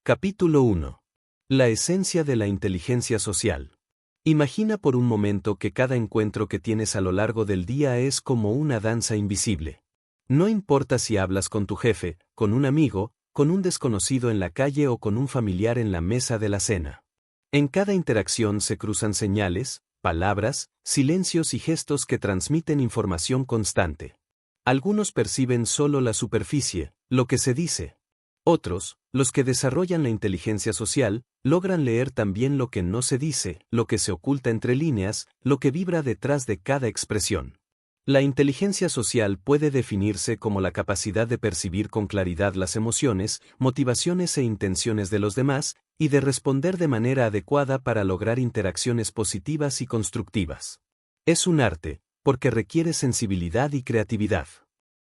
Capítulo 1. La esencia de la inteligencia social. Imagina por un momento que cada encuentro que tienes a lo largo del día es como una danza invisible. No importa si hablas con tu jefe, con un amigo, con un desconocido en la calle o con un familiar en la mesa de la cena. En cada interacción se cruzan señales, palabras, silencios y gestos que transmiten información constante. Algunos perciben solo la superficie, lo que se dice. Otros, los que desarrollan la inteligencia social, logran leer también lo que no se dice, lo que se oculta entre líneas, lo que vibra detrás de cada expresión. La inteligencia social puede definirse como la capacidad de percibir con claridad las emociones, motivaciones e intenciones de los demás, y de responder de manera adecuada para lograr interacciones positivas y constructivas. Es un arte, porque requiere sensibilidad y creatividad.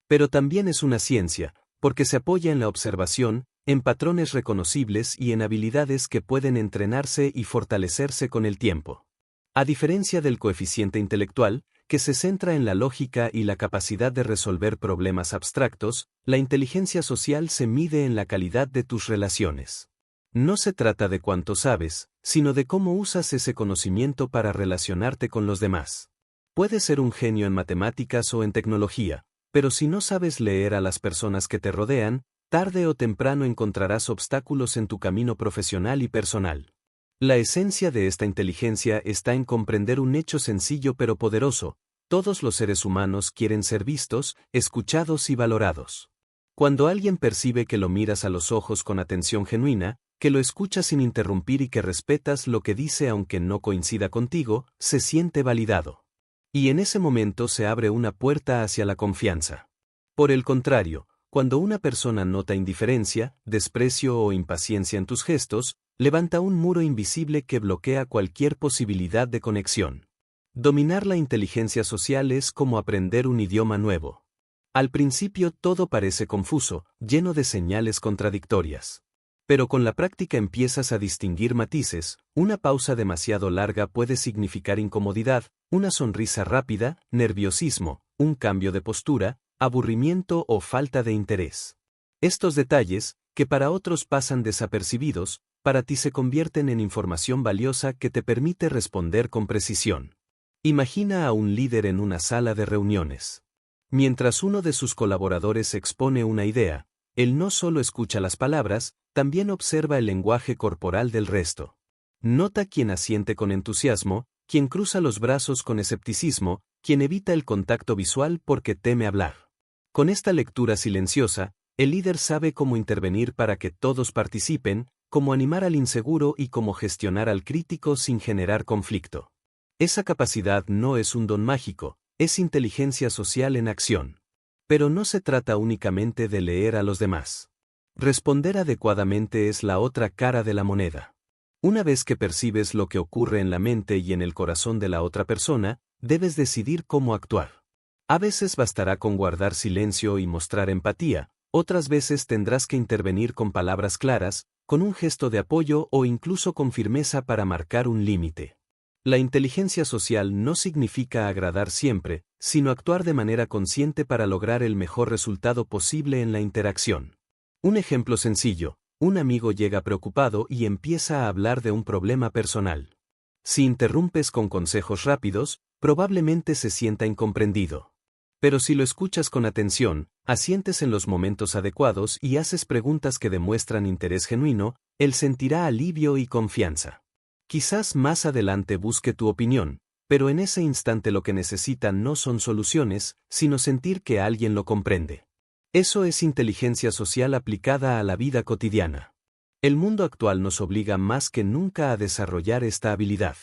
Pero también es una ciencia, porque se apoya en la observación, en patrones reconocibles y en habilidades que pueden entrenarse y fortalecerse con el tiempo. A diferencia del coeficiente intelectual, que se centra en la lógica y la capacidad de resolver problemas abstractos, la inteligencia social se mide en la calidad de tus relaciones. No se trata de cuánto sabes, sino de cómo usas ese conocimiento para relacionarte con los demás. Puedes ser un genio en matemáticas o en tecnología, pero si no sabes leer a las personas que te rodean, tarde o temprano encontrarás obstáculos en tu camino profesional y personal. La esencia de esta inteligencia está en comprender un hecho sencillo pero poderoso: todos los seres humanos quieren ser vistos, escuchados y valorados. Cuando alguien percibe que lo miras a los ojos con atención genuina, que lo escuchas sin interrumpir y que respetas lo que dice aunque no coincida contigo, se siente validado. Y en ese momento se abre una puerta hacia la confianza. Por el contrario, cuando una persona nota indiferencia, desprecio o impaciencia en tus gestos, levanta un muro invisible que bloquea cualquier posibilidad de conexión. Dominar la inteligencia social es como aprender un idioma nuevo. Al principio todo parece confuso, lleno de señales contradictorias. Pero con la práctica empiezas a distinguir matices. Una pausa demasiado larga puede significar incomodidad, una sonrisa rápida, nerviosismo, un cambio de postura, aburrimiento o falta de interés. Estos detalles, que para otros pasan desapercibidos, para ti se convierten en información valiosa que te permite responder con precisión. Imagina a un líder en una sala de reuniones. Mientras uno de sus colaboradores expone una idea, él no solo escucha las palabras, también observa el lenguaje corporal del resto. Nota quién asiente con entusiasmo, quien cruza los brazos con escepticismo, quien evita el contacto visual porque teme hablar. Con esta lectura silenciosa, el líder sabe cómo intervenir para que todos participen, cómo animar al inseguro y cómo gestionar al crítico sin generar conflicto. Esa capacidad no es un don mágico, es inteligencia social en acción. Pero no se trata únicamente de leer a los demás. Responder adecuadamente es la otra cara de la moneda. Una vez que percibes lo que ocurre en la mente y en el corazón de la otra persona, debes decidir cómo actuar. A veces bastará con guardar silencio y mostrar empatía, otras veces tendrás que intervenir con palabras claras, con un gesto de apoyo o incluso con firmeza para marcar un límite. La inteligencia social no significa agradar siempre, sino actuar de manera consciente para lograr el mejor resultado posible en la interacción. Un ejemplo sencillo: un amigo llega preocupado y empieza a hablar de un problema personal. Si interrumpes con consejos rápidos, probablemente se sienta incomprendido. Pero si lo escuchas con atención, asientes en los momentos adecuados y haces preguntas que demuestran interés genuino, él sentirá alivio y confianza. Quizás más adelante busque tu opinión, pero en ese instante lo que necesita no son soluciones, sino sentir que alguien lo comprende. Eso es inteligencia social aplicada a la vida cotidiana. El mundo actual nos obliga más que nunca a desarrollar esta habilidad.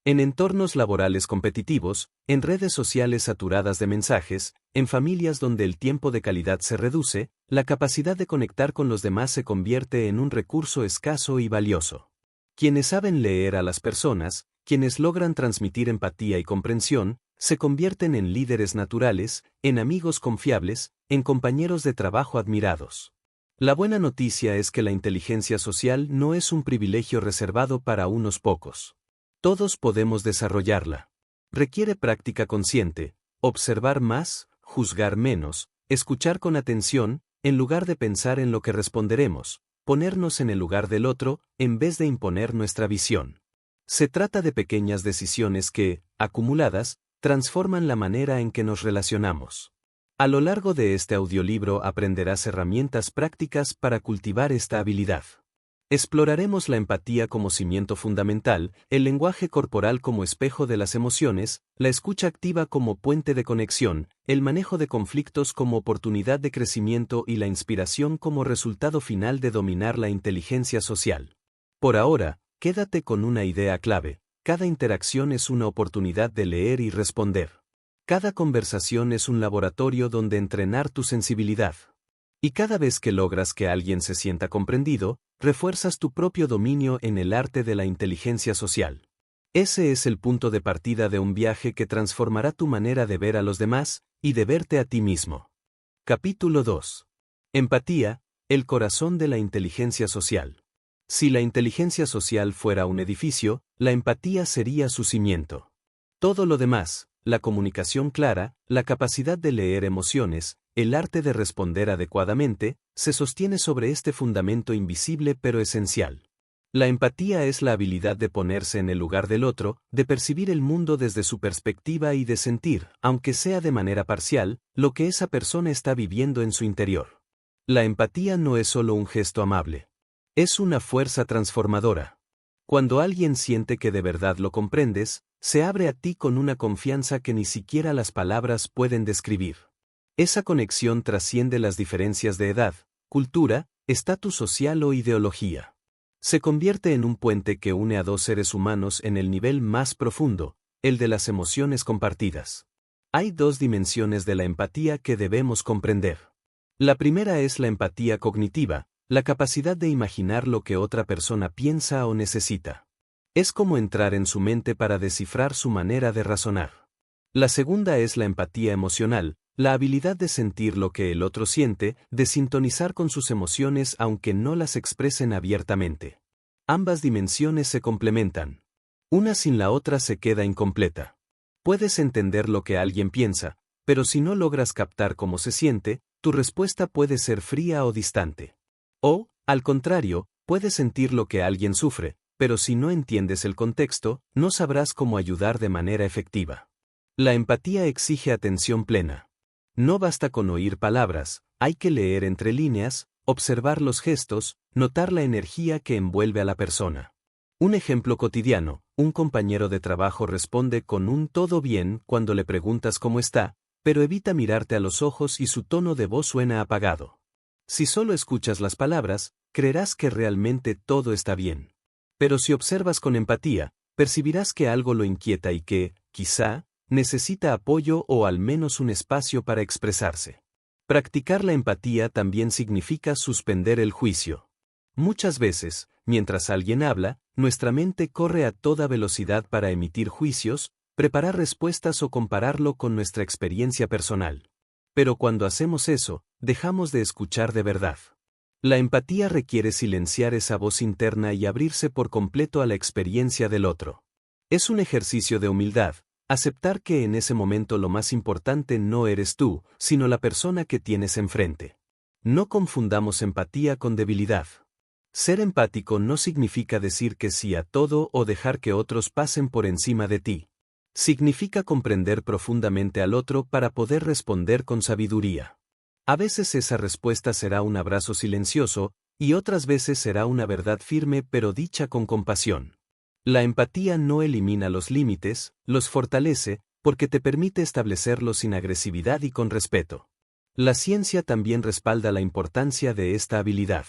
En entornos laborales competitivos, en redes sociales saturadas de mensajes, en familias donde el tiempo de calidad se reduce, la capacidad de conectar con los demás se convierte en un recurso escaso y valioso. Quienes saben leer a las personas, quienes logran transmitir empatía y comprensión, se convierten en líderes naturales, en amigos confiables, en compañeros de trabajo admirados. La buena noticia es que la inteligencia social no es un privilegio reservado para unos pocos. Todos podemos desarrollarla. Requiere práctica consciente, observar más, juzgar menos, escuchar con atención, en lugar de pensar en lo que responderemos, ponernos en el lugar del otro, en vez de imponer nuestra visión. Se trata de pequeñas decisiones que, acumuladas, transforman la manera en que nos relacionamos. A lo largo de este audiolibro aprenderás herramientas prácticas para cultivar esta habilidad. Exploraremos la empatía como cimiento fundamental, el lenguaje corporal como espejo de las emociones, la escucha activa como puente de conexión, el manejo de conflictos como oportunidad de crecimiento y la inspiración como resultado final de dominar la inteligencia social. Por ahora, quédate con una idea clave: cada interacción es una oportunidad de leer y responder. Cada conversación es un laboratorio donde entrenar tu sensibilidad. Y cada vez que logras que alguien se sienta comprendido, refuerzas tu propio dominio en el arte de la inteligencia social. Ese es el punto de partida de un viaje que transformará tu manera de ver a los demás y de verte a ti mismo. Capítulo 2. Empatía, el corazón de la inteligencia social. Si la inteligencia social fuera un edificio, la empatía sería su cimiento. Todo lo demás, la comunicación clara, la capacidad de leer emociones, el arte de responder adecuadamente, se sostiene sobre este fundamento invisible pero esencial. La empatía es la habilidad de ponerse en el lugar del otro, de percibir el mundo desde su perspectiva y de sentir, aunque sea de manera parcial, lo que esa persona está viviendo en su interior. La empatía no es solo un gesto amable. Es una fuerza transformadora. Cuando alguien siente que de verdad lo comprendes, se abre a ti con una confianza que ni siquiera las palabras pueden describir. Esa conexión trasciende las diferencias de edad, cultura, estatus social o ideología. Se convierte en un puente que une a dos seres humanos en el nivel más profundo, el de las emociones compartidas. Hay dos dimensiones de la empatía que debemos comprender. La primera es la empatía cognitiva, la capacidad de imaginar lo que otra persona piensa o necesita. Es como entrar en su mente para descifrar su manera de razonar. La segunda es la empatía emocional, la habilidad de sentir lo que el otro siente, de sintonizar con sus emociones aunque no las expresen abiertamente. Ambas dimensiones se complementan. Una sin la otra se queda incompleta. Puedes entender lo que alguien piensa, pero si no logras captar cómo se siente, tu respuesta puede ser fría o distante. O, al contrario, puedes sentir lo que alguien sufre, pero si no entiendes el contexto, no sabrás cómo ayudar de manera efectiva. La empatía exige atención plena. No basta con oír palabras, hay que leer entre líneas, observar los gestos, notar la energía que envuelve a la persona. Un ejemplo cotidiano: un compañero de trabajo responde con un «todo bien» cuando le preguntas cómo está, pero evita mirarte a los ojos y su tono de voz suena apagado. Si solo escuchas las palabras, creerás que realmente todo está bien. Pero si observas con empatía, percibirás que algo lo inquieta y que, quizá, necesita apoyo o al menos un espacio para expresarse. Practicar la empatía también significa suspender el juicio. Muchas veces, mientras alguien habla, nuestra mente corre a toda velocidad para emitir juicios, preparar respuestas o compararlo con nuestra experiencia personal. Pero cuando hacemos eso, dejamos de escuchar de verdad. La empatía requiere silenciar esa voz interna y abrirse por completo a la experiencia del otro. Es un ejercicio de humildad, aceptar que en ese momento lo más importante no eres tú, sino la persona que tienes enfrente. No confundamos empatía con debilidad. Ser empático no significa decir que sí a todo o dejar que otros pasen por encima de ti. Significa comprender profundamente al otro para poder responder con sabiduría. A veces esa respuesta será un abrazo silencioso, y otras veces será una verdad firme pero dicha con compasión. La empatía no elimina los límites, los fortalece, porque te permite establecerlos sin agresividad y con respeto. La ciencia también respalda la importancia de esta habilidad.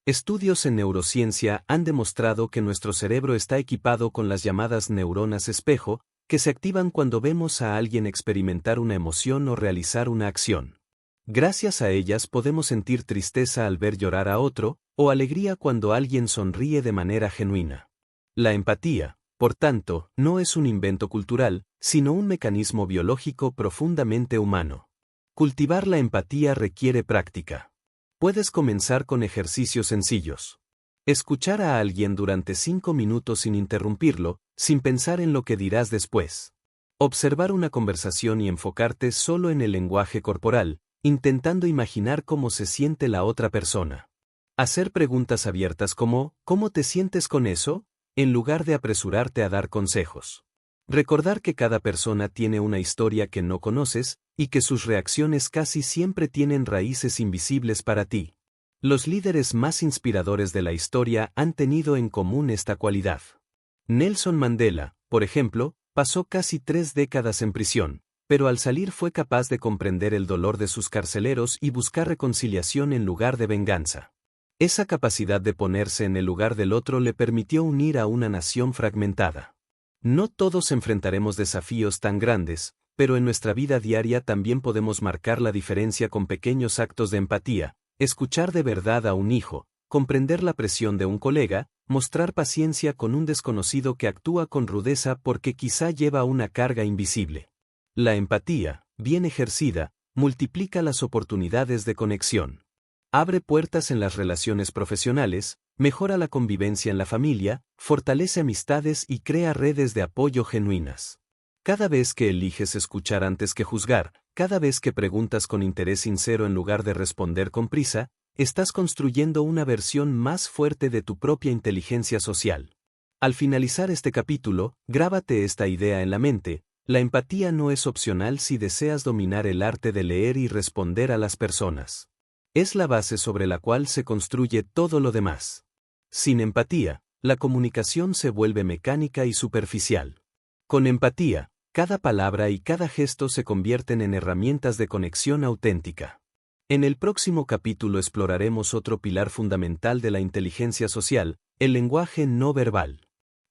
Estudios en neurociencia han demostrado que nuestro cerebro está equipado con las llamadas neuronas espejo, que se activan cuando vemos a alguien experimentar una emoción o realizar una acción. Gracias a ellas podemos sentir tristeza al ver llorar a otro, o alegría cuando alguien sonríe de manera genuina. La empatía, por tanto, no es un invento cultural, sino un mecanismo biológico profundamente humano. Cultivar la empatía requiere práctica. Puedes comenzar con ejercicios sencillos. Escuchar a alguien durante 5 minutos sin interrumpirlo, sin pensar en lo que dirás después. Observar una conversación y enfocarte solo en el lenguaje corporal, intentando imaginar cómo se siente la otra persona. Hacer preguntas abiertas como ¿cómo te sientes con eso?, en lugar de apresurarte a dar consejos. Recordar que cada persona tiene una historia que no conoces y que sus reacciones casi siempre tienen raíces invisibles para ti. Los líderes más inspiradores de la historia han tenido en común esta cualidad. Nelson Mandela, por ejemplo, pasó casi 3 décadas en prisión, pero al salir fue capaz de comprender el dolor de sus carceleros y buscar reconciliación en lugar de venganza. Esa capacidad de ponerse en el lugar del otro le permitió unir a una nación fragmentada. No todos enfrentaremos desafíos tan grandes, pero en nuestra vida diaria también podemos marcar la diferencia con pequeños actos de empatía, escuchar de verdad a un hijo, comprender la presión de un colega, mostrar paciencia con un desconocido que actúa con rudeza porque quizá lleva una carga invisible. La empatía, bien ejercida, multiplica las oportunidades de conexión. Abre puertas en las relaciones profesionales, mejora la convivencia en la familia, fortalece amistades y crea redes de apoyo genuinas. Cada vez que eliges escuchar antes que juzgar, cada vez que preguntas con interés sincero en lugar de responder con prisa, estás construyendo una versión más fuerte de tu propia inteligencia social. Al finalizar este capítulo, grábate esta idea en la mente: la empatía no es opcional si deseas dominar el arte de leer y responder a las personas. Es la base sobre la cual se construye todo lo demás. Sin empatía, la comunicación se vuelve mecánica y superficial. Con empatía, cada palabra y cada gesto se convierten en herramientas de conexión auténtica. En el próximo capítulo exploraremos otro pilar fundamental de la inteligencia social, el lenguaje no verbal.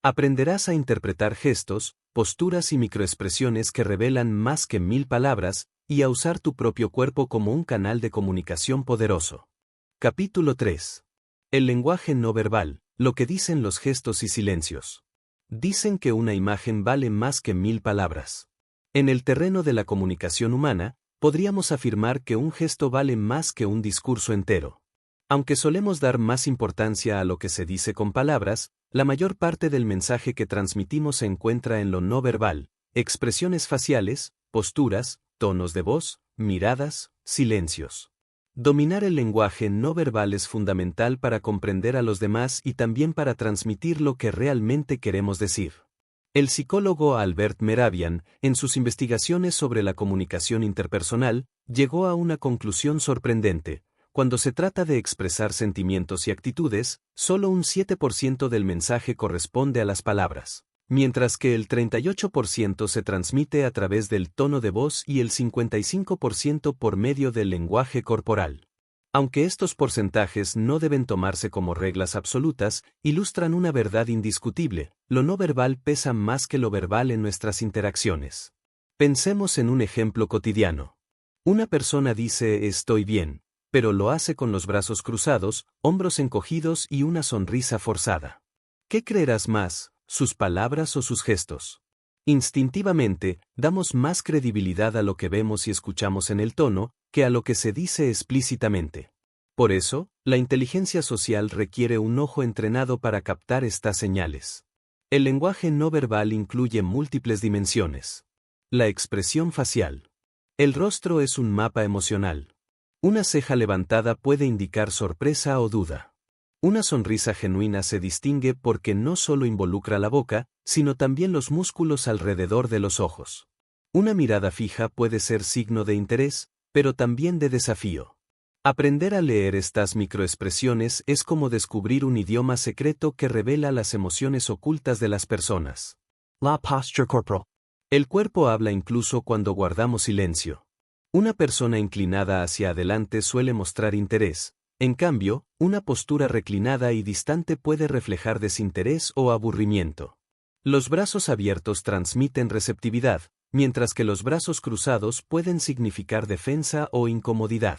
Aprenderás a interpretar gestos, posturas y microexpresiones que revelan más que 1000 palabras, y a usar tu propio cuerpo como un canal de comunicación poderoso. Capítulo 3. El lenguaje no verbal, lo que dicen los gestos y silencios. Dicen que una imagen vale más que 1000 palabras. En el terreno de la comunicación humana, podríamos afirmar que un gesto vale más que un discurso entero. Aunque solemos dar más importancia a lo que se dice con palabras, la mayor parte del mensaje que transmitimos se encuentra en lo no verbal: expresiones faciales, posturas, tonos de voz, miradas, silencios. Dominar el lenguaje no verbal es fundamental para comprender a los demás y también para transmitir lo que realmente queremos decir. El psicólogo Albert Mehrabian, en sus investigaciones sobre la comunicación interpersonal, llegó a una conclusión sorprendente: cuando se trata de expresar sentimientos y actitudes, solo un 7% del mensaje corresponde a las palabras, mientras que el 38% se transmite a través del tono de voz y el 55% por medio del lenguaje corporal. Aunque estos porcentajes no deben tomarse como reglas absolutas, ilustran una verdad indiscutible: lo no verbal pesa más que lo verbal en nuestras interacciones. Pensemos en un ejemplo cotidiano. Una persona dice «estoy bien», pero lo hace con los brazos cruzados, hombros encogidos y una sonrisa forzada. ¿Qué creerás más, sus palabras o sus gestos? Instintivamente, damos más credibilidad a lo que vemos y escuchamos en el tono que a lo que se dice explícitamente. Por eso, la inteligencia social requiere un ojo entrenado para captar estas señales. El lenguaje no verbal incluye múltiples dimensiones. La expresión facial. El rostro es un mapa emocional. Una ceja levantada puede indicar sorpresa o duda. Una sonrisa genuina se distingue porque no solo involucra la boca, sino también los músculos alrededor de los ojos. Una mirada fija puede ser signo de interés, pero también de desafío. Aprender a leer estas microexpresiones es como descubrir un idioma secreto que revela las emociones ocultas de las personas. La posture corporal. El cuerpo habla incluso cuando guardamos silencio. Una persona inclinada hacia adelante suele mostrar interés. En cambio, una postura reclinada y distante puede reflejar desinterés o aburrimiento. Los brazos abiertos transmiten receptividad, mientras que los brazos cruzados pueden significar defensa o incomodidad.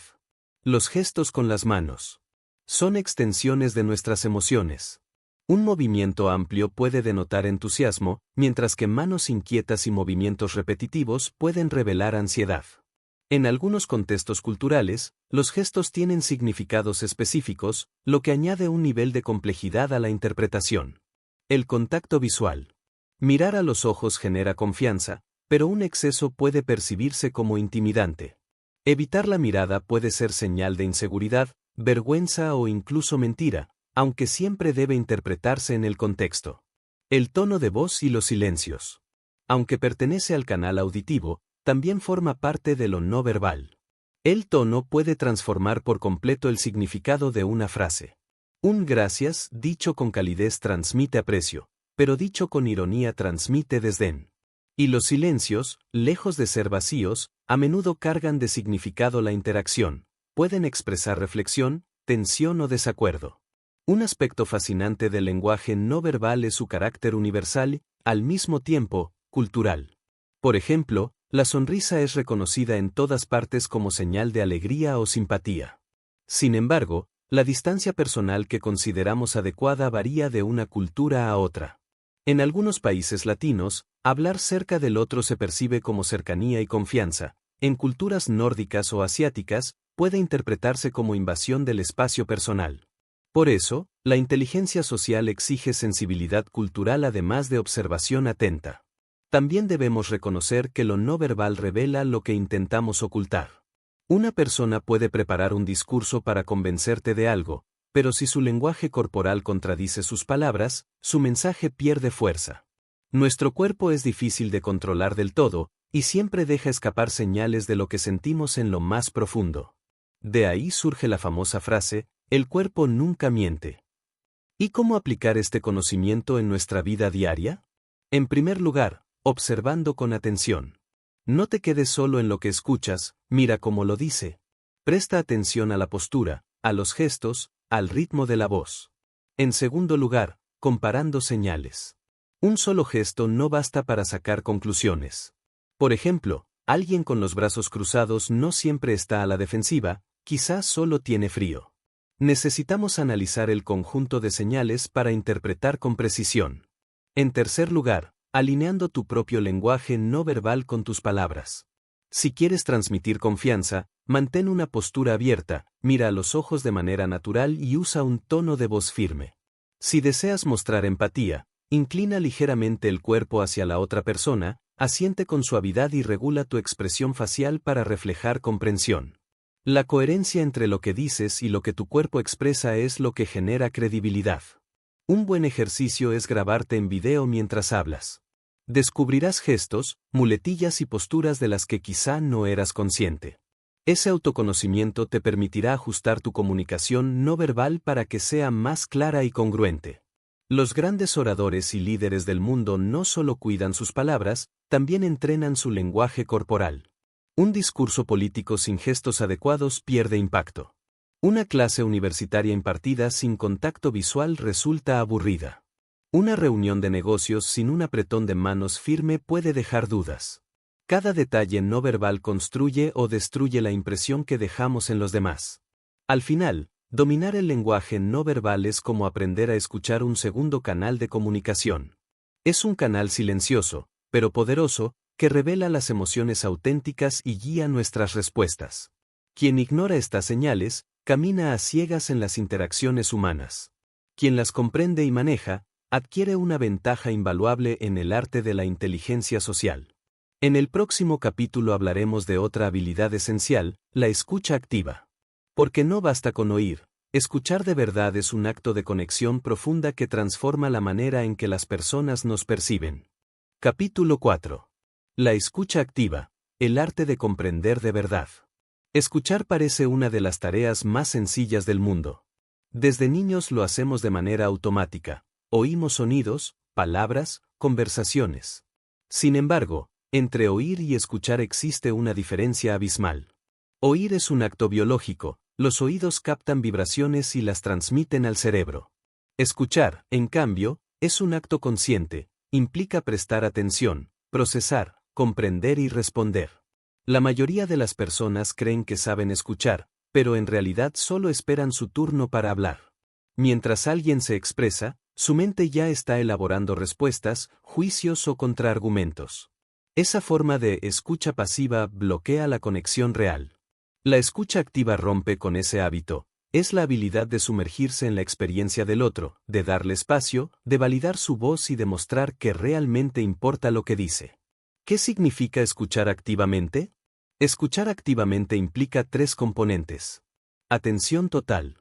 Los gestos con las manos. Son extensiones de nuestras emociones. Un movimiento amplio puede denotar entusiasmo, mientras que manos inquietas y movimientos repetitivos pueden revelar ansiedad. En algunos contextos culturales, los gestos tienen significados específicos, lo que añade un nivel de complejidad a la interpretación. El contacto visual. Mirar a los ojos genera confianza, pero un exceso puede percibirse como intimidante. Evitar la mirada puede ser señal de inseguridad, vergüenza o incluso mentira, aunque siempre debe interpretarse en el contexto. El tono de voz y los silencios. Aunque pertenece al canal auditivo, también forma parte de lo no verbal. El tono puede transformar por completo el significado de una frase. Un gracias, dicho con calidez, transmite aprecio, pero dicho con ironía transmite desdén. Y los silencios, lejos de ser vacíos, a menudo cargan de significado la interacción, pueden expresar reflexión, tensión o desacuerdo. Un aspecto fascinante del lenguaje no verbal es su carácter universal, al mismo tiempo, cultural. Por ejemplo, la sonrisa es reconocida en todas partes como señal de alegría o simpatía. Sin embargo, la distancia personal que consideramos adecuada varía de una cultura a otra. En algunos países latinos, hablar cerca del otro se percibe como cercanía y confianza. En culturas nórdicas o asiáticas, puede interpretarse como invasión del espacio personal. Por eso, la inteligencia social exige sensibilidad cultural además de observación atenta. También debemos reconocer que lo no verbal revela lo que intentamos ocultar. Una persona puede preparar un discurso para convencerte de algo, pero si su lenguaje corporal contradice sus palabras, su mensaje pierde fuerza. Nuestro cuerpo es difícil de controlar del todo, y siempre deja escapar señales de lo que sentimos en lo más profundo. De ahí surge la famosa frase, el cuerpo nunca miente. ¿Y cómo aplicar este conocimiento en nuestra vida diaria? En primer lugar, observando con atención. No te quedes solo en lo que escuchas, mira cómo lo dice. Presta atención a la postura, a los gestos, al ritmo de la voz. En segundo lugar, comparando señales. Un solo gesto no basta para sacar conclusiones. Por ejemplo, alguien con los brazos cruzados no siempre está a la defensiva, quizás solo tiene frío. Necesitamos analizar el conjunto de señales para interpretar con precisión. En tercer lugar, alineando tu propio lenguaje no verbal con tus palabras. Si quieres transmitir confianza, mantén una postura abierta, mira a los ojos de manera natural y usa un tono de voz firme. Si deseas mostrar empatía, inclina ligeramente el cuerpo hacia la otra persona, asiente con suavidad y regula tu expresión facial para reflejar comprensión. La coherencia entre lo que dices y lo que tu cuerpo expresa es lo que genera credibilidad. Un buen ejercicio es grabarte en video mientras hablas. Descubrirás gestos, muletillas y posturas de las que quizá no eras consciente. Ese autoconocimiento te permitirá ajustar tu comunicación no verbal para que sea más clara y congruente. Los grandes oradores y líderes del mundo no solo cuidan sus palabras, también entrenan su lenguaje corporal. Un discurso político sin gestos adecuados pierde impacto. Una clase universitaria impartida sin contacto visual resulta aburrida. Una reunión de negocios sin un apretón de manos firme puede dejar dudas. Cada detalle no verbal construye o destruye la impresión que dejamos en los demás. Al final, dominar el lenguaje no verbal es como aprender a escuchar un segundo canal de comunicación. Es un canal silencioso, pero poderoso, que revela las emociones auténticas y guía nuestras respuestas. Quien ignora estas señales, camina a ciegas en las interacciones humanas. Quien las comprende y maneja, adquiere una ventaja invaluable en el arte de la inteligencia social. En el próximo capítulo hablaremos de otra habilidad esencial, la escucha activa. Porque no basta con oír, escuchar de verdad es un acto de conexión profunda que transforma la manera en que las personas nos perciben. Capítulo 4. La escucha activa, el arte de comprender de verdad. Escuchar parece una de las tareas más sencillas del mundo. Desde niños lo hacemos de manera automática. Oímos sonidos, palabras, conversaciones. Sin embargo, entre oír y escuchar existe una diferencia abismal. Oír es un acto biológico, los oídos captan vibraciones y las transmiten al cerebro. Escuchar, en cambio, es un acto consciente, implica prestar atención, procesar, comprender y responder. La mayoría de las personas creen que saben escuchar, pero en realidad solo esperan su turno para hablar. Mientras alguien se expresa, su mente ya está elaborando respuestas, juicios o contraargumentos. Esa forma de escucha pasiva bloquea la conexión real. La escucha activa rompe con ese hábito. Es la habilidad de sumergirse en la experiencia del otro, de darle espacio, de validar su voz y demostrar que realmente importa lo que dice. ¿Qué significa escuchar activamente? Escuchar activamente implica tres componentes. Atención total.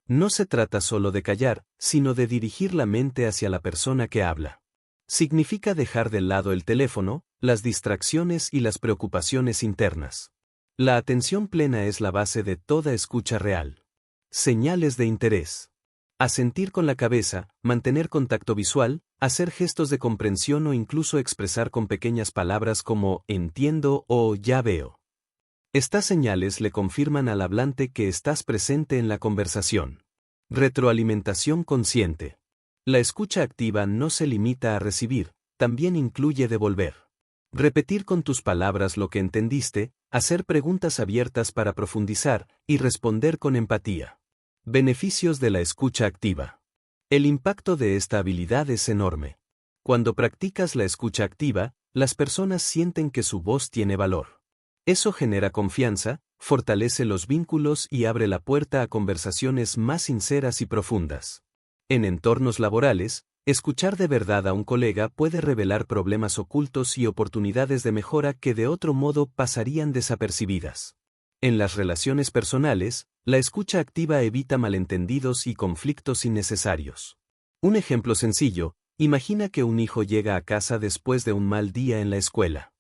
No se trata solo de callar, sino de dirigir la mente hacia la persona que habla. Significa dejar de lado el teléfono, las distracciones y las preocupaciones internas. La atención plena es la base de toda escucha real. Señales de interés. Asentir con la cabeza, mantener contacto visual, hacer gestos de comprensión o incluso expresar con pequeñas palabras como entiendo o ya veo. Estas señales le confirman al hablante que estás presente en la conversación. Retroalimentación consciente. La escucha activa no se limita a recibir, también incluye devolver. Repetir con tus palabras lo que entendiste, hacer preguntas abiertas para profundizar y responder con empatía. Beneficios de la escucha activa. El impacto de esta habilidad es enorme. Cuando practicas la escucha activa, las personas sienten que su voz tiene valor. Eso genera confianza, fortalece los vínculos y abre la puerta a conversaciones más sinceras y profundas. En entornos laborales, escuchar de verdad a un colega puede revelar problemas ocultos y oportunidades de mejora que de otro modo pasarían desapercibidas. En las relaciones personales, la escucha activa evita malentendidos y conflictos innecesarios. Un ejemplo sencillo, imagina que un hijo llega a casa después de un mal día en la escuela.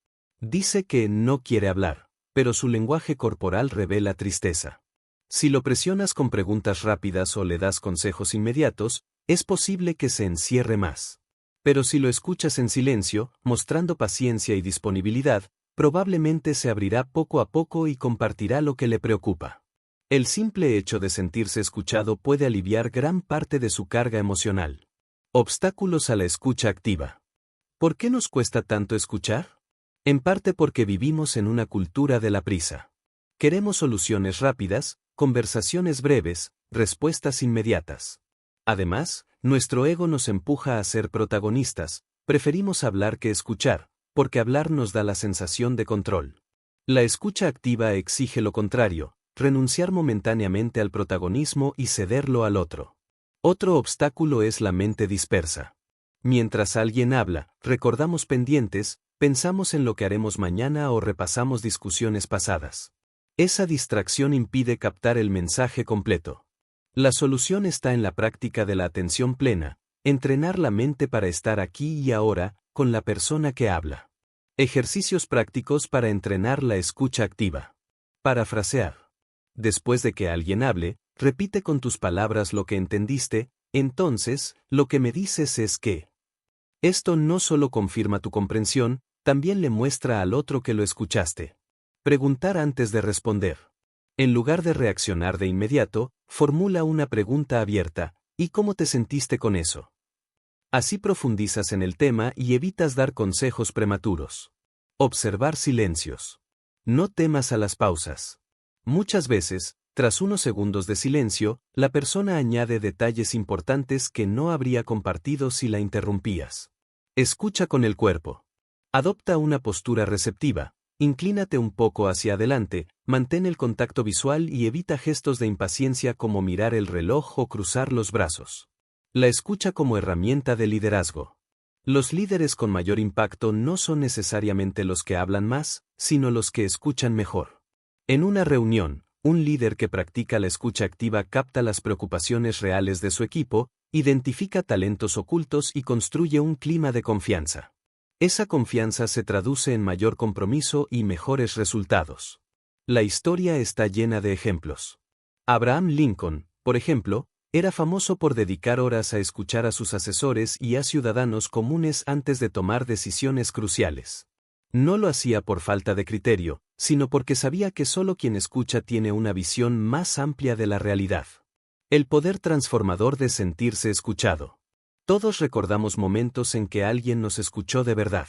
Dice que no quiere hablar, pero su lenguaje corporal revela tristeza. Si lo presionas con preguntas rápidas o le das consejos inmediatos, es posible que se encierre más. Pero si lo escuchas en silencio, mostrando paciencia y disponibilidad, probablemente se abrirá poco a poco y compartirá lo que le preocupa. El simple hecho de sentirse escuchado puede aliviar gran parte de su carga emocional. Obstáculos a la escucha activa. ¿Por qué nos cuesta tanto escuchar? En parte porque vivimos en una cultura de la prisa. Queremos soluciones rápidas, conversaciones breves, respuestas inmediatas. Además, nuestro ego nos empuja a ser protagonistas, preferimos hablar que escuchar, porque hablar nos da la sensación de control. La escucha activa exige lo contrario, renunciar momentáneamente al protagonismo y cederlo al otro. Otro obstáculo es la mente dispersa. Mientras alguien habla, recordamos pendientes, pensamos en lo que haremos mañana o repasamos discusiones pasadas. Esa distracción impide captar el mensaje completo. La solución está en la práctica de la atención plena, entrenar la mente para estar aquí y ahora, con la persona que habla. Ejercicios prácticos para entrenar la escucha activa. Parafrasear. Después de que alguien hable, repite con tus palabras lo que entendiste, entonces, lo que me dices es que. Esto no solo confirma tu comprensión, también le muestra al otro que lo escuchaste. Preguntar antes de responder. En lugar de reaccionar de inmediato, formula una pregunta abierta, ¿y cómo te sentiste con eso? Así profundizas en el tema y evitas dar consejos prematuros. Observar silencios. No temas a las pausas. Muchas veces, tras unos segundos de silencio, la persona añade detalles importantes que no habría compartido si la interrumpías. Escucha con el cuerpo. Adopta una postura receptiva, inclínate un poco hacia adelante, mantén el contacto visual y evita gestos de impaciencia como mirar el reloj o cruzar los brazos. La escucha como herramienta de liderazgo. Los líderes con mayor impacto no son necesariamente los que hablan más, sino los que escuchan mejor. En una reunión, un líder que practica la escucha activa capta las preocupaciones reales de su equipo, identifica talentos ocultos y construye un clima de confianza. Esa confianza se traduce en mayor compromiso y mejores resultados. La historia está llena de ejemplos. Abraham Lincoln, por ejemplo, era famoso por dedicar horas a escuchar a sus asesores y a ciudadanos comunes antes de tomar decisiones cruciales. No lo hacía por falta de criterio, sino porque sabía que solo quien escucha tiene una visión más amplia de la realidad. El poder transformador de sentirse escuchado. Todos recordamos momentos en que alguien nos escuchó de verdad.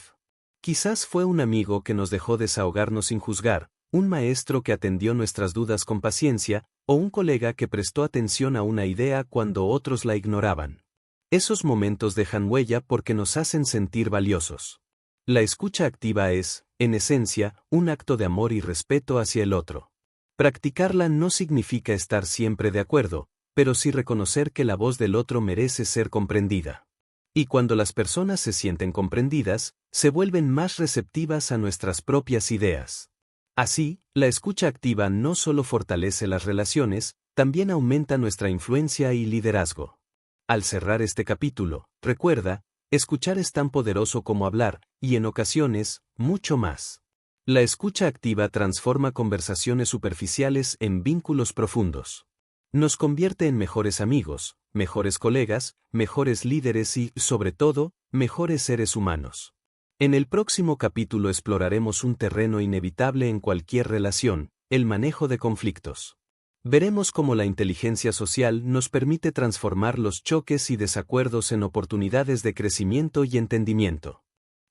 Quizás fue un amigo que nos dejó desahogarnos sin juzgar, un maestro que atendió nuestras dudas con paciencia, o un colega que prestó atención a una idea cuando otros la ignoraban. Esos momentos dejan huella porque nos hacen sentir valiosos. La escucha activa es, en esencia, un acto de amor y respeto hacia el otro. Practicarla no significa estar siempre de acuerdo, pero sí reconocer que la voz del otro merece ser comprendida. Y cuando las personas se sienten comprendidas, se vuelven más receptivas a nuestras propias ideas. Así, la escucha activa no solo fortalece las relaciones, también aumenta nuestra influencia y liderazgo. Al cerrar este capítulo, recuerda, escuchar es tan poderoso como hablar, y en ocasiones, mucho más. La escucha activa transforma conversaciones superficiales en vínculos profundos. Nos convierte en mejores amigos, mejores colegas, mejores líderes y, sobre todo, mejores seres humanos. En el próximo capítulo exploraremos un terreno inevitable en cualquier relación, el manejo de conflictos. Veremos cómo la inteligencia social nos permite transformar los choques y desacuerdos en oportunidades de crecimiento y entendimiento.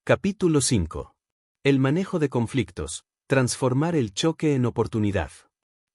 Capítulo 5. El manejo de conflictos, transformar el choque en oportunidad.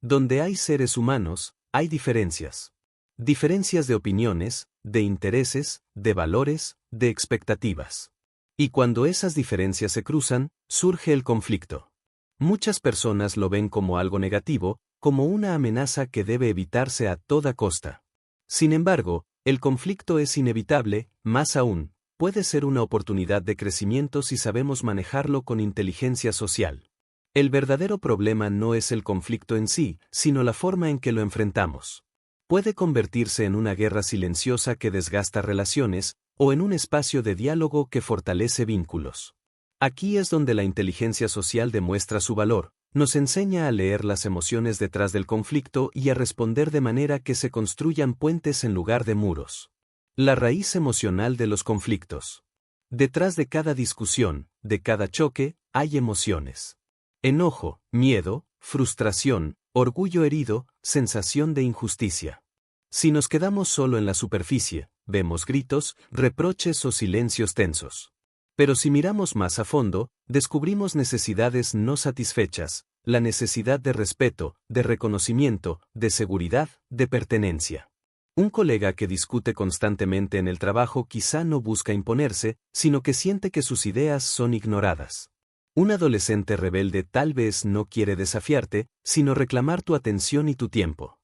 Donde hay seres humanos, hay diferencias. Diferencias de opiniones, de intereses, de valores, de expectativas. Y cuando esas diferencias se cruzan, surge el conflicto. Muchas personas lo ven como algo negativo, como una amenaza que debe evitarse a toda costa. Sin embargo, el conflicto es inevitable, más aún, puede ser una oportunidad de crecimiento si sabemos manejarlo con inteligencia social. El verdadero problema no es el conflicto en sí, sino la forma en que lo enfrentamos. Puede convertirse en una guerra silenciosa que desgasta relaciones, o en un espacio de diálogo que fortalece vínculos. Aquí es donde la inteligencia social demuestra su valor, nos enseña a leer las emociones detrás del conflicto y a responder de manera que se construyan puentes en lugar de muros. La raíz emocional de los conflictos. Detrás de cada discusión, de cada choque, hay emociones. Enojo, miedo, frustración, orgullo herido, sensación de injusticia. Si nos quedamos solo en la superficie, vemos gritos, reproches o silencios tensos. Pero si miramos más a fondo, descubrimos necesidades no satisfechas, la necesidad de respeto, de reconocimiento, de seguridad, de pertenencia. Un colega que discute constantemente en el trabajo quizá no busca imponerse, sino que siente que sus ideas son ignoradas. Un adolescente rebelde tal vez no quiere desafiarte, sino reclamar tu atención y tu tiempo.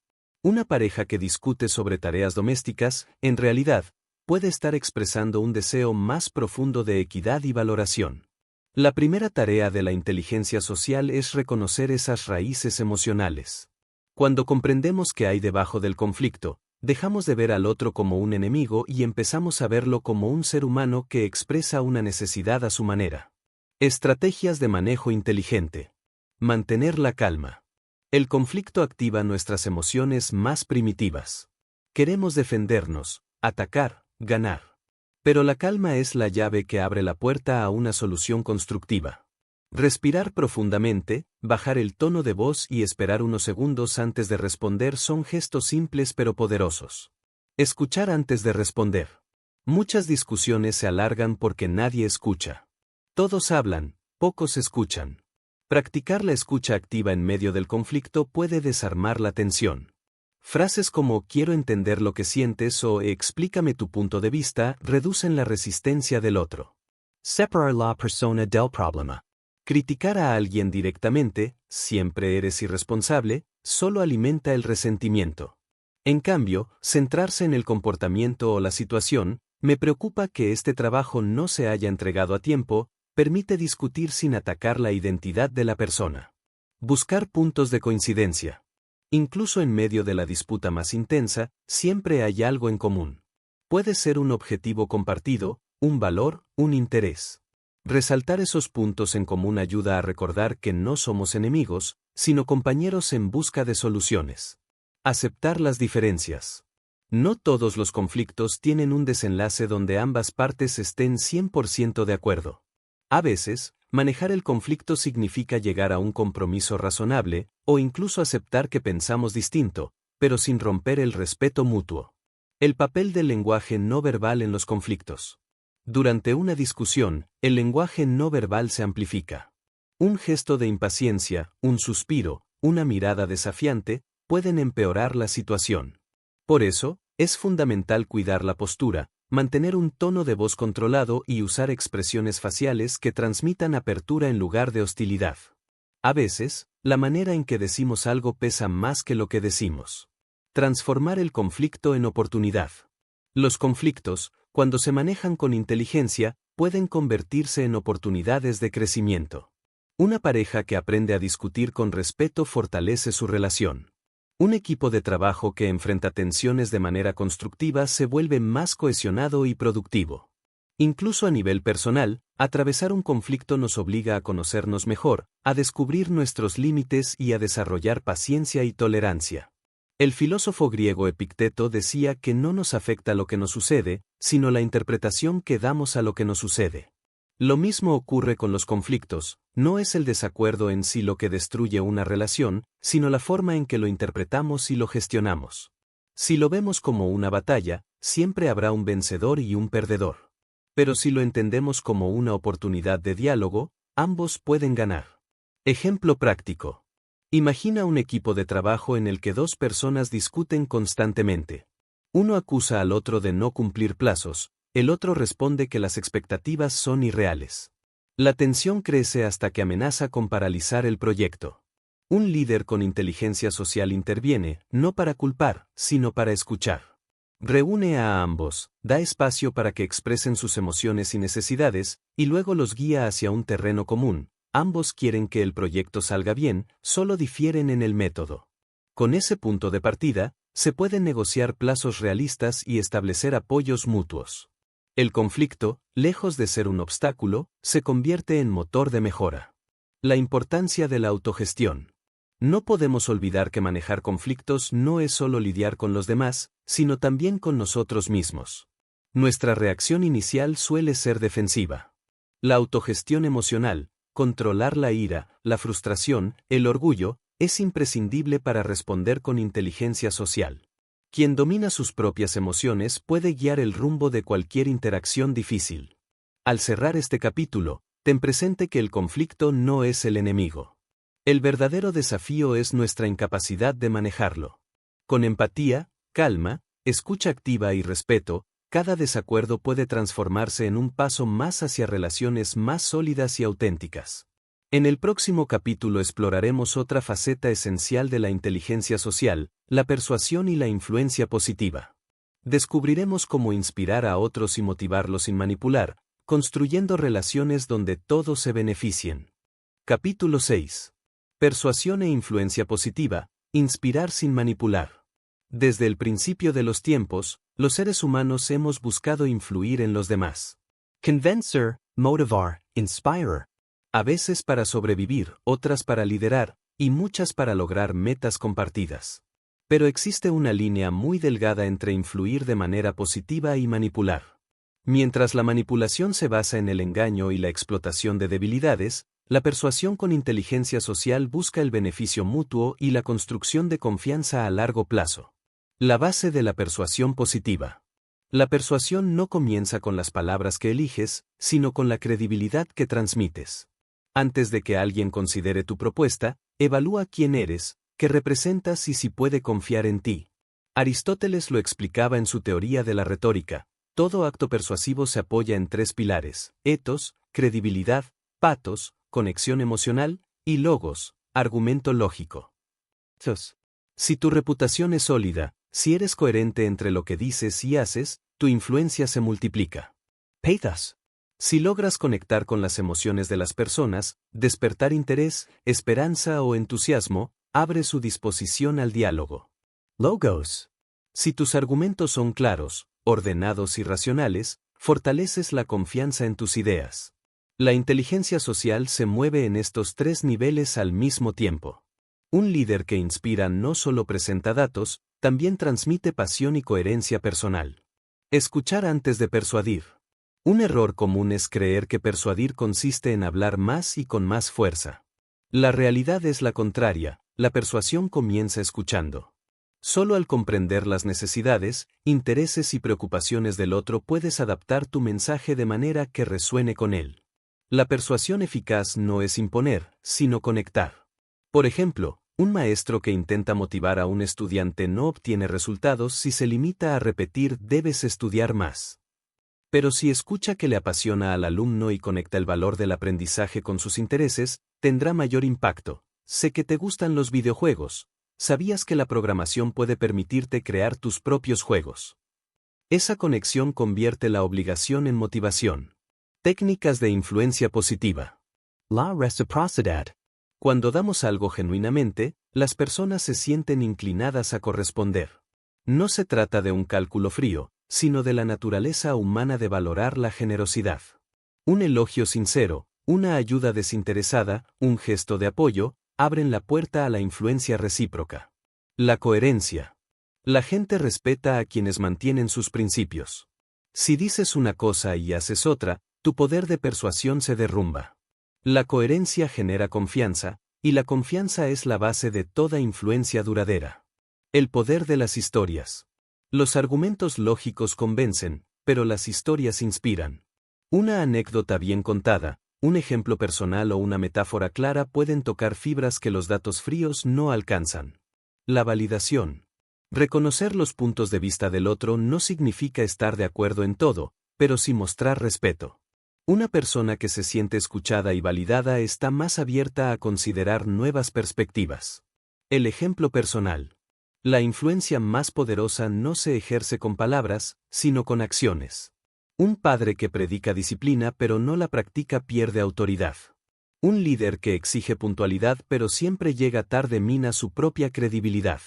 Una pareja que discute sobre tareas domésticas, en realidad, puede estar expresando un deseo más profundo de equidad y valoración. La primera tarea de la inteligencia social es reconocer esas raíces emocionales. Cuando comprendemos qué hay debajo del conflicto, dejamos de ver al otro como un enemigo y empezamos a verlo como un ser humano que expresa una necesidad a su manera. Estrategias de manejo inteligente. Mantener la calma. El conflicto activa nuestras emociones más primitivas. Queremos defendernos, atacar, ganar. Pero la calma es la llave que abre la puerta a una solución constructiva. Respirar profundamente, bajar el tono de voz y esperar unos segundos antes de responder son gestos simples pero poderosos. Escuchar antes de responder. Muchas discusiones se alargan porque nadie escucha. Todos hablan, pocos escuchan. Practicar la escucha activa en medio del conflicto puede desarmar la tensión. Frases como "quiero entender lo que sientes" o "explícame tu punto de vista" reducen la resistencia del otro. Separar la persona del problema. Criticar a alguien directamente, "siempre eres irresponsable", solo alimenta el resentimiento. En cambio, centrarse en el comportamiento o la situación, "me preocupa que este trabajo no se haya entregado a tiempo", permite discutir sin atacar la identidad de la persona. Buscar puntos de coincidencia. Incluso en medio de la disputa más intensa, siempre hay algo en común. Puede ser un objetivo compartido, un valor, un interés. Resaltar esos puntos en común ayuda a recordar que no somos enemigos, sino compañeros en busca de soluciones. Aceptar las diferencias. No todos los conflictos tienen un desenlace donde ambas partes estén 100% de acuerdo. A veces, manejar el conflicto significa llegar a un compromiso razonable, o incluso aceptar que pensamos distinto, pero sin romper el respeto mutuo. El papel del lenguaje no verbal en los conflictos. Durante una discusión, el lenguaje no verbal se amplifica. Un gesto de impaciencia, un suspiro, una mirada desafiante, pueden empeorar la situación. Por eso, es fundamental cuidar la postura, mantener un tono de voz controlado y usar expresiones faciales que transmitan apertura en lugar de hostilidad. A veces, la manera en que decimos algo pesa más que lo que decimos. Transformar el conflicto en oportunidad. Los conflictos, cuando se manejan con inteligencia, pueden convertirse en oportunidades de crecimiento. Una pareja que aprende a discutir con respeto fortalece su relación. Un equipo de trabajo que enfrenta tensiones de manera constructiva se vuelve más cohesionado y productivo. Incluso a nivel personal, atravesar un conflicto nos obliga a conocernos mejor, a descubrir nuestros límites y a desarrollar paciencia y tolerancia. El filósofo griego Epicteto decía que no nos afecta lo que nos sucede, sino la interpretación que damos a lo que nos sucede. Lo mismo ocurre con los conflictos, no es el desacuerdo en sí lo que destruye una relación, sino la forma en que lo interpretamos y lo gestionamos. Si lo vemos como una batalla, siempre habrá un vencedor y un perdedor. Pero si lo entendemos como una oportunidad de diálogo, ambos pueden ganar. Ejemplo práctico. Imagina un equipo de trabajo en el que dos personas discuten constantemente. Uno acusa al otro de no cumplir plazos, el otro responde que las expectativas son irreales. La tensión crece hasta que amenaza con paralizar el proyecto. Un líder con inteligencia social interviene, no para culpar, sino para escuchar. Reúne a ambos, da espacio para que expresen sus emociones y necesidades, y luego los guía hacia un terreno común. Ambos quieren que el proyecto salga bien, solo difieren en el método. Con ese punto de partida, se pueden negociar plazos realistas y establecer apoyos mutuos. El conflicto, lejos de ser un obstáculo, se convierte en motor de mejora. La importancia de la autogestión. No podemos olvidar que manejar conflictos no es solo lidiar con los demás, sino también con nosotros mismos. Nuestra reacción inicial suele ser defensiva. La autogestión emocional, controlar la ira, la frustración, el orgullo, es imprescindible para responder con inteligencia social. Quien domina sus propias emociones puede guiar el rumbo de cualquier interacción difícil. Al cerrar este capítulo, ten presente que el conflicto no es el enemigo. El verdadero desafío es nuestra incapacidad de manejarlo. Con empatía, calma, escucha activa y respeto, cada desacuerdo puede transformarse en un paso más hacia relaciones más sólidas y auténticas. En el próximo capítulo exploraremos otra faceta esencial de la inteligencia social, la persuasión y la influencia positiva. Descubriremos cómo inspirar a otros y motivarlos sin manipular, construyendo relaciones donde todos se beneficien. Capítulo 6. Persuasión e influencia positiva, inspirar sin manipular. Desde el principio de los tiempos, los seres humanos hemos buscado influir en los demás. Convencer, motivar, inspire. A veces para sobrevivir, otras para liderar, y muchas para lograr metas compartidas. Pero existe una línea muy delgada entre influir de manera positiva y manipular. Mientras la manipulación se basa en el engaño y la explotación de debilidades, la persuasión con inteligencia social busca el beneficio mutuo y la construcción de confianza a largo plazo. La base de la persuasión positiva. La persuasión no comienza con las palabras que eliges, sino con la credibilidad que transmites. Antes de que alguien considere tu propuesta, evalúa quién eres, qué representas y si puede confiar en ti. Aristóteles lo explicaba en su teoría de la retórica. Todo acto persuasivo se apoya en tres pilares: etos, credibilidad, patos, conexión emocional, y logos, argumento lógico. Si tu reputación es sólida, si eres coherente entre lo que dices y haces, tu influencia se multiplica. Pathos. Si logras conectar con las emociones de las personas, despertar interés, esperanza o entusiasmo, abre su disposición al diálogo. Logos. Si tus argumentos son claros, ordenados y racionales, fortaleces la confianza en tus ideas. La inteligencia social se mueve en estos tres niveles al mismo tiempo. Un líder que inspira no solo presenta datos, también transmite pasión y coherencia personal. Escuchar antes de persuadir. Un error común es creer que persuadir consiste en hablar más y con más fuerza. La realidad es la contraria, la persuasión comienza escuchando. Solo al comprender las necesidades, intereses y preocupaciones del otro puedes adaptar tu mensaje de manera que resuene con él. La persuasión eficaz no es imponer, sino conectar. Por ejemplo, un maestro que intenta motivar a un estudiante no obtiene resultados si se limita a repetir «debes estudiar más». Pero si escucha que le apasiona al alumno y conecta el valor del aprendizaje con sus intereses, tendrá mayor impacto. Sé que te gustan los videojuegos. ¿Sabías que la programación puede permitirte crear tus propios juegos? Esa conexión convierte la obligación en motivación. Técnicas de influencia positiva. La reciprocidad. Cuando damos algo genuinamente, las personas se sienten inclinadas a corresponder. No se trata de un cálculo frío, sino de la naturaleza humana de valorar la generosidad. Un elogio sincero, una ayuda desinteresada, un gesto de apoyo, abren la puerta a la influencia recíproca. La coherencia. La gente respeta a quienes mantienen sus principios. Si dices una cosa y haces otra, tu poder de persuasión se derrumba. La coherencia genera confianza, y la confianza es la base de toda influencia duradera. El poder de las historias. Los argumentos lógicos convencen, pero las historias inspiran. Una anécdota bien contada, un ejemplo personal o una metáfora clara pueden tocar fibras que los datos fríos no alcanzan. La validación. Reconocer los puntos de vista del otro no significa estar de acuerdo en todo, pero sí mostrar respeto. Una persona que se siente escuchada y validada está más abierta a considerar nuevas perspectivas. El ejemplo personal. La influencia más poderosa no se ejerce con palabras, sino con acciones. Un padre que predica disciplina pero no la practica pierde autoridad. Un líder que exige puntualidad pero siempre llega tarde mina su propia credibilidad.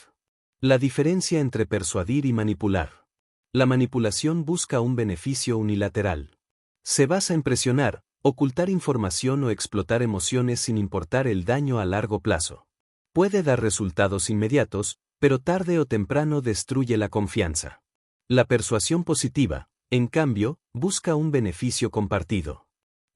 La diferencia entre persuadir y manipular. La manipulación busca un beneficio unilateral. Se basa en presionar, ocultar información o explotar emociones sin importar el daño a largo plazo. Puede dar resultados inmediatos, pero tarde o temprano destruye la confianza. La persuasión positiva, en cambio, busca un beneficio compartido.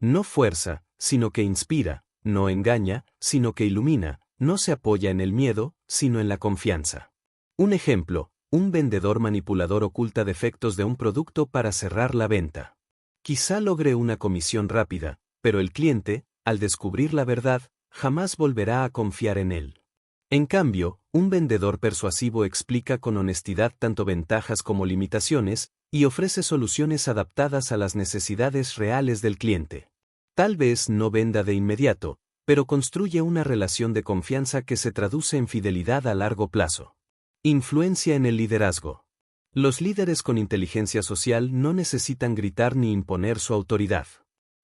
No fuerza, sino que inspira, no engaña, sino que ilumina, no se apoya en el miedo, sino en la confianza. Un ejemplo, un vendedor manipulador oculta defectos de un producto para cerrar la venta. Quizá logre una comisión rápida, pero el cliente, al descubrir la verdad, jamás volverá a confiar en él. En cambio, un vendedor persuasivo explica con honestidad tanto ventajas como limitaciones, y ofrece soluciones adaptadas a las necesidades reales del cliente. Tal vez no venda de inmediato, pero construye una relación de confianza que se traduce en fidelidad a largo plazo. Influencia en el liderazgo. Los líderes con inteligencia social no necesitan gritar ni imponer su autoridad.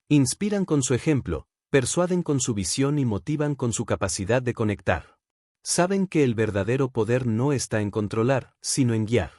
Inspiran con su ejemplo, persuaden con su visión y motivan con su capacidad de conectar. Saben que el verdadero poder no está en controlar, sino en guiar.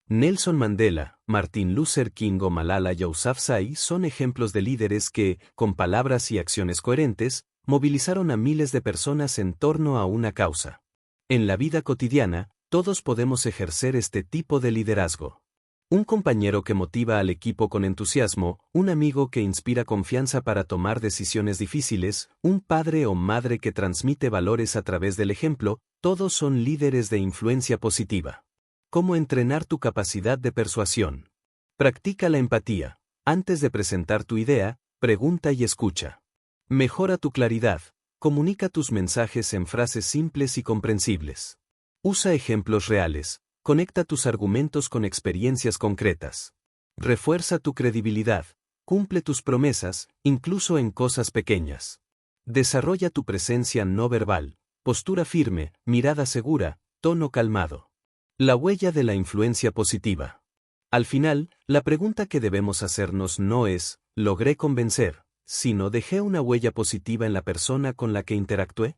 Nelson Mandela, Martin Luther King o Malala Yousafzai son ejemplos de líderes que, con palabras y acciones coherentes, movilizaron a miles de personas en torno a una causa. En la vida cotidiana, todos podemos ejercer este tipo de liderazgo. Un compañero que motiva al equipo con entusiasmo, un amigo que inspira confianza para tomar decisiones difíciles, un padre o madre que transmite valores a través del ejemplo, todos son líderes de influencia positiva. ¿Cómo entrenar tu capacidad de persuasión? Practica la empatía. Antes de presentar tu idea, pregunta y escucha. Mejora tu claridad. Comunica tus mensajes en frases simples y comprensibles. Usa ejemplos reales. Conecta tus argumentos con experiencias concretas. Refuerza tu credibilidad. Cumple tus promesas, incluso en cosas pequeñas. Desarrolla tu presencia no verbal. Postura firme, mirada segura, tono calmado. La huella de la influencia positiva. Al final, la pregunta que debemos hacernos no es, ¿logré convencer?, sino ¿dejé una huella positiva en la persona con la que interactué?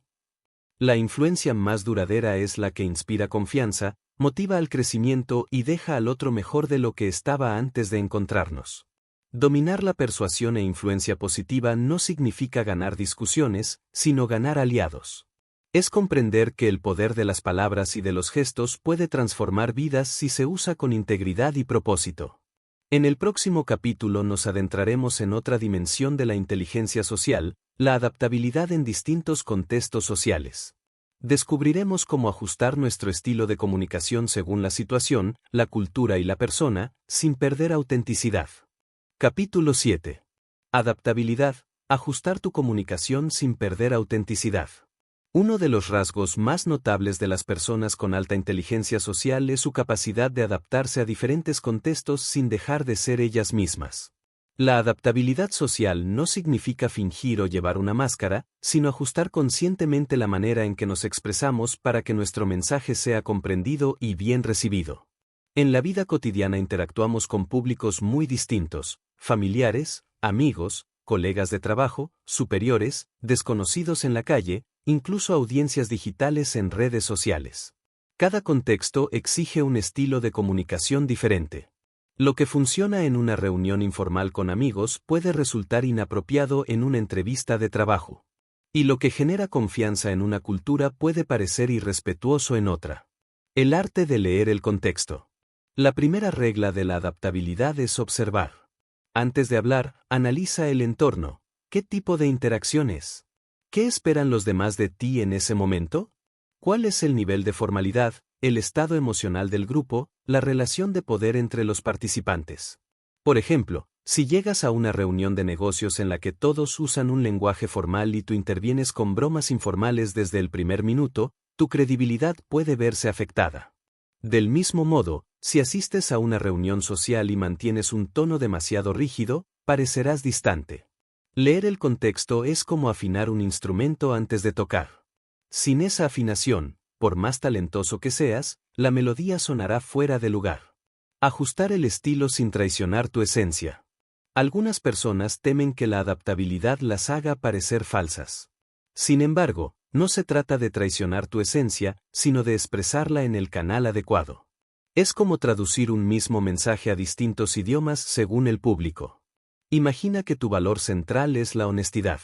La influencia más duradera es la que inspira confianza, motiva al crecimiento y deja al otro mejor de lo que estaba antes de encontrarnos. Dominar la persuasión e influencia positiva no significa ganar discusiones, sino ganar aliados. Es comprender que el poder de las palabras y de los gestos puede transformar vidas si se usa con integridad y propósito. En el próximo capítulo nos adentraremos en otra dimensión de la inteligencia social, la adaptabilidad en distintos contextos sociales. Descubriremos cómo ajustar nuestro estilo de comunicación según la situación, la cultura y la persona, sin perder autenticidad. Capítulo 7. Adaptabilidad, ajustar tu comunicación sin perder autenticidad. Uno de los rasgos más notables de las personas con alta inteligencia social es su capacidad de adaptarse a diferentes contextos sin dejar de ser ellas mismas. La adaptabilidad social no significa fingir o llevar una máscara, sino ajustar conscientemente la manera en que nos expresamos para que nuestro mensaje sea comprendido y bien recibido. En la vida cotidiana interactuamos con públicos muy distintos, familiares, amigos, colegas de trabajo, superiores, desconocidos en la calle, incluso audiencias digitales en redes sociales. Cada contexto exige un estilo de comunicación diferente. Lo que funciona en una reunión informal con amigos puede resultar inapropiado en una entrevista de trabajo. Y lo que genera confianza en una cultura puede parecer irrespetuoso en otra. El arte de leer el contexto. La primera regla de la adaptabilidad es observar. Antes de hablar, analiza el entorno. ¿Qué tipo de interacciones? ¿Qué esperan los demás de ti en ese momento? ¿Cuál es el nivel de formalidad, el estado emocional del grupo, la relación de poder entre los participantes? Por ejemplo, si llegas a una reunión de negocios en la que todos usan un lenguaje formal y tú intervienes con bromas informales desde el primer minuto, tu credibilidad puede verse afectada. Del mismo modo, si asistes a una reunión social y mantienes un tono demasiado rígido, parecerás distante. Leer el contexto es como afinar un instrumento antes de tocar. Sin esa afinación, por más talentoso que seas, la melodía sonará fuera de lugar. Ajustar el estilo sin traicionar tu esencia. Algunas personas temen que la adaptabilidad las haga parecer falsas. Sin embargo, no se trata de traicionar tu esencia, sino de expresarla en el canal adecuado. Es como traducir un mismo mensaje a distintos idiomas según el público. Imagina que tu valor central es la honestidad.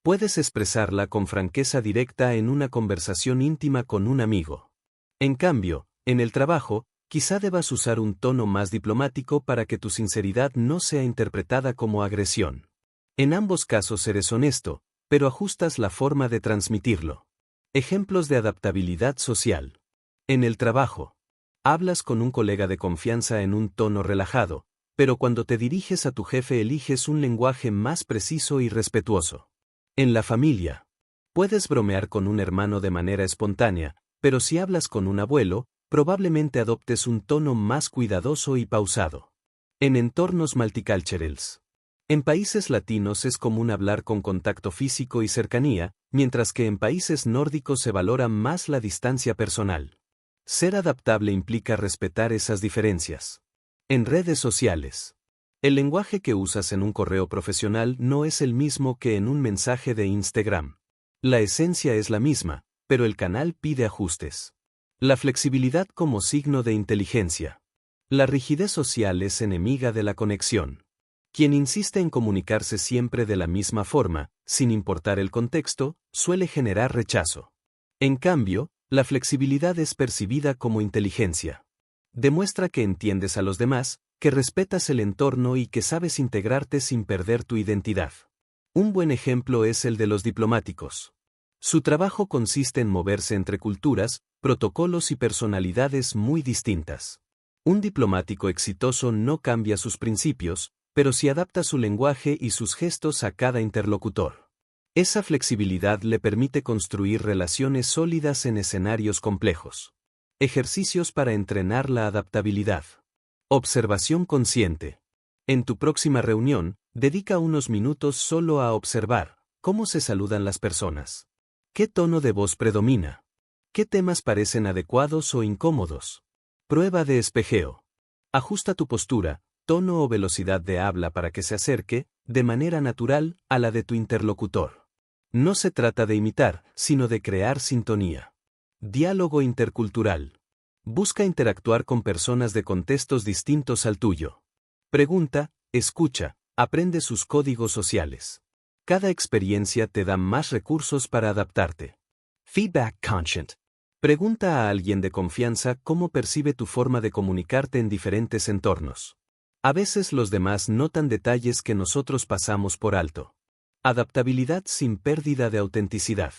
Puedes expresarla con franqueza directa en una conversación íntima con un amigo. En cambio, en el trabajo, quizá debas usar un tono más diplomático para que tu sinceridad no sea interpretada como agresión. En ambos casos eres honesto, pero ajustas la forma de transmitirlo. Ejemplos de adaptabilidad social. En el trabajo. Hablas con un colega de confianza en un tono relajado, pero cuando te diriges a tu jefe eliges un lenguaje más preciso y respetuoso. En la familia. Puedes bromear con un hermano de manera espontánea, pero si hablas con un abuelo, probablemente adoptes un tono más cuidadoso y pausado. En entornos multiculturales. En países latinos es común hablar con contacto físico y cercanía, mientras que en países nórdicos se valora más la distancia personal. Ser adaptable implica respetar esas diferencias. En redes sociales. El lenguaje que usas en un correo profesional no es el mismo que en un mensaje de Instagram. La esencia es la misma, pero el canal pide ajustes. La flexibilidad como signo de inteligencia. La rigidez social es enemiga de la conexión. Quien insiste en comunicarse siempre de la misma forma, sin importar el contexto, suele generar rechazo. En cambio, la flexibilidad es percibida como inteligencia. Demuestra que entiendes a los demás, que respetas el entorno y que sabes integrarte sin perder tu identidad. Un buen ejemplo es el de los diplomáticos. Su trabajo consiste en moverse entre culturas, protocolos y personalidades muy distintas. Un diplomático exitoso no cambia sus principios, pero sí adapta su lenguaje y sus gestos a cada interlocutor. Esa flexibilidad le permite construir relaciones sólidas en escenarios complejos. Ejercicios para entrenar la adaptabilidad. Observación consciente. En tu próxima reunión, dedica unos minutos solo a observar cómo se saludan las personas. ¿Qué tono de voz predomina? ¿Qué temas parecen adecuados o incómodos? Prueba de espejeo. Ajusta tu postura, tono o velocidad de habla para que se acerque, de manera natural, a la de tu interlocutor. No se trata de imitar, sino de crear sintonía. Diálogo intercultural. Busca interactuar con personas de contextos distintos al tuyo. Pregunta, escucha, aprende sus códigos sociales. Cada experiencia te da más recursos para adaptarte. Feedback conscient. Pregunta a alguien de confianza cómo percibe tu forma de comunicarte en diferentes entornos. A veces los demás notan detalles que nosotros pasamos por alto. Adaptabilidad sin pérdida de autenticidad.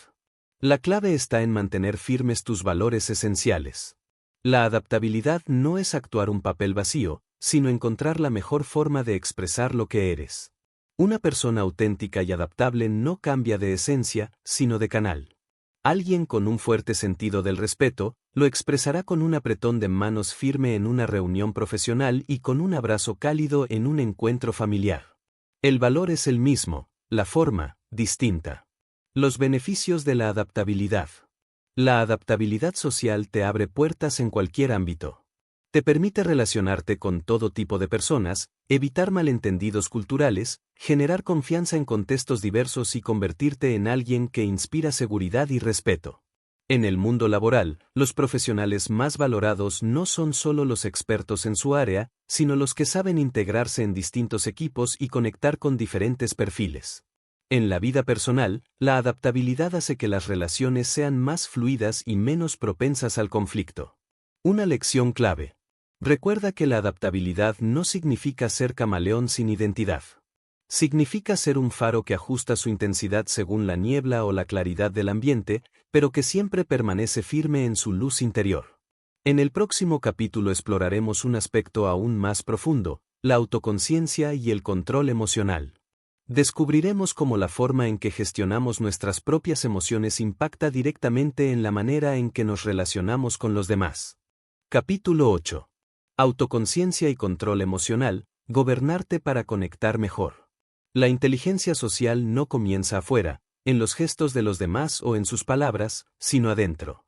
La clave está en mantener firmes tus valores esenciales. La adaptabilidad no es actuar un papel vacío, sino encontrar la mejor forma de expresar lo que eres. Una persona auténtica y adaptable no cambia de esencia, sino de canal. Alguien con un fuerte sentido del respeto, lo expresará con un apretón de manos firme en una reunión profesional y con un abrazo cálido en un encuentro familiar. El valor es el mismo, la forma, distinta. Los beneficios de la adaptabilidad. La adaptabilidad social te abre puertas en cualquier ámbito. Te permite relacionarte con todo tipo de personas, evitar malentendidos culturales, generar confianza en contextos diversos y convertirte en alguien que inspira seguridad y respeto. En el mundo laboral, los profesionales más valorados no son solo los expertos en su área, sino los que saben integrarse en distintos equipos y conectar con diferentes perfiles. En la vida personal, la adaptabilidad hace que las relaciones sean más fluidas y menos propensas al conflicto. Una lección clave. Recuerda que la adaptabilidad no significa ser camaleón sin identidad. Significa ser un faro que ajusta su intensidad según la niebla o la claridad del ambiente, pero que siempre permanece firme en su luz interior. En el próximo capítulo exploraremos un aspecto aún más profundo, la autoconciencia y el control emocional. Descubriremos cómo la forma en que gestionamos nuestras propias emociones impacta directamente en la manera en que nos relacionamos con los demás. Capítulo 8. Autoconciencia y control emocional, gobernarte para conectar mejor. La inteligencia social no comienza afuera, en los gestos de los demás o en sus palabras, sino adentro.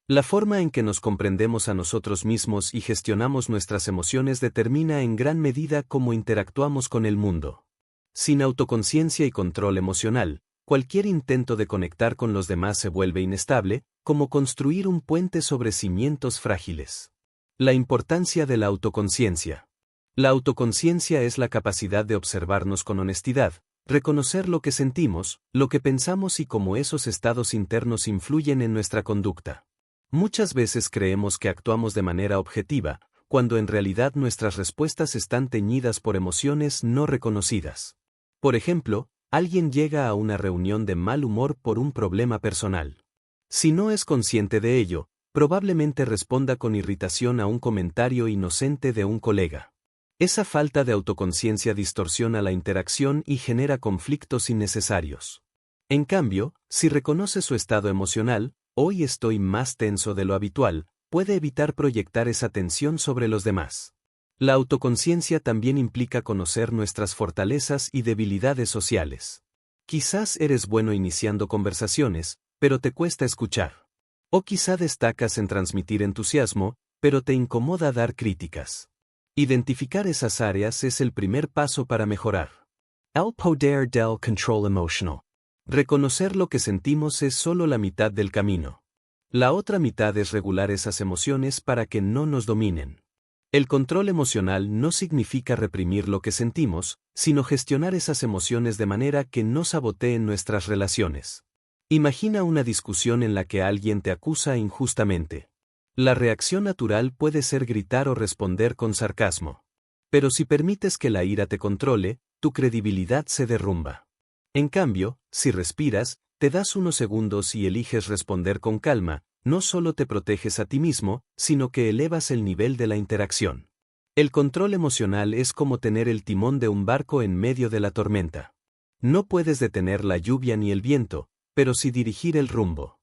La forma en que nos comprendemos a nosotros mismos y gestionamos nuestras emociones determina en gran medida cómo interactuamos con el mundo. Sin autoconciencia y control emocional, cualquier intento de conectar con los demás se vuelve inestable, como construir un puente sobre cimientos frágiles. La importancia de la autoconciencia. La autoconciencia es la capacidad de observarnos con honestidad, reconocer lo que sentimos, lo que pensamos y cómo esos estados internos influyen en nuestra conducta. Muchas veces creemos que actuamos de manera objetiva, cuando en realidad nuestras respuestas están teñidas por emociones no reconocidas. Por ejemplo, alguien llega a una reunión de mal humor por un problema personal. Si no es consciente de ello, probablemente responda con irritación a un comentario inocente de un colega. Esa falta de autoconciencia distorsiona la interacción y genera conflictos innecesarios. En cambio, si reconoce su estado emocional, hoy estoy más tenso de lo habitual, puede evitar proyectar esa tensión sobre los demás. La autoconciencia también implica conocer nuestras fortalezas y debilidades sociales. Quizás eres bueno iniciando conversaciones, pero te cuesta escuchar. O quizá destacas en transmitir entusiasmo, pero te incomoda dar críticas. Identificar esas áreas es el primer paso para mejorar. El poder del control emocional. Reconocer lo que sentimos es solo la mitad del camino. La otra mitad es regular esas emociones para que no nos dominen. El control emocional no significa reprimir lo que sentimos, sino gestionar esas emociones de manera que no saboteen nuestras relaciones. Imagina una discusión en la que alguien te acusa injustamente. La reacción natural puede ser gritar o responder con sarcasmo. Pero si permites que la ira te controle, tu credibilidad se derrumba. En cambio, si respiras, te das unos segundos y eliges responder con calma, no solo te proteges a ti mismo, sino que elevas el nivel de la interacción. El control emocional es como tener el timón de un barco en medio de la tormenta. No puedes detener la lluvia ni el viento, pero sí dirigir el rumbo.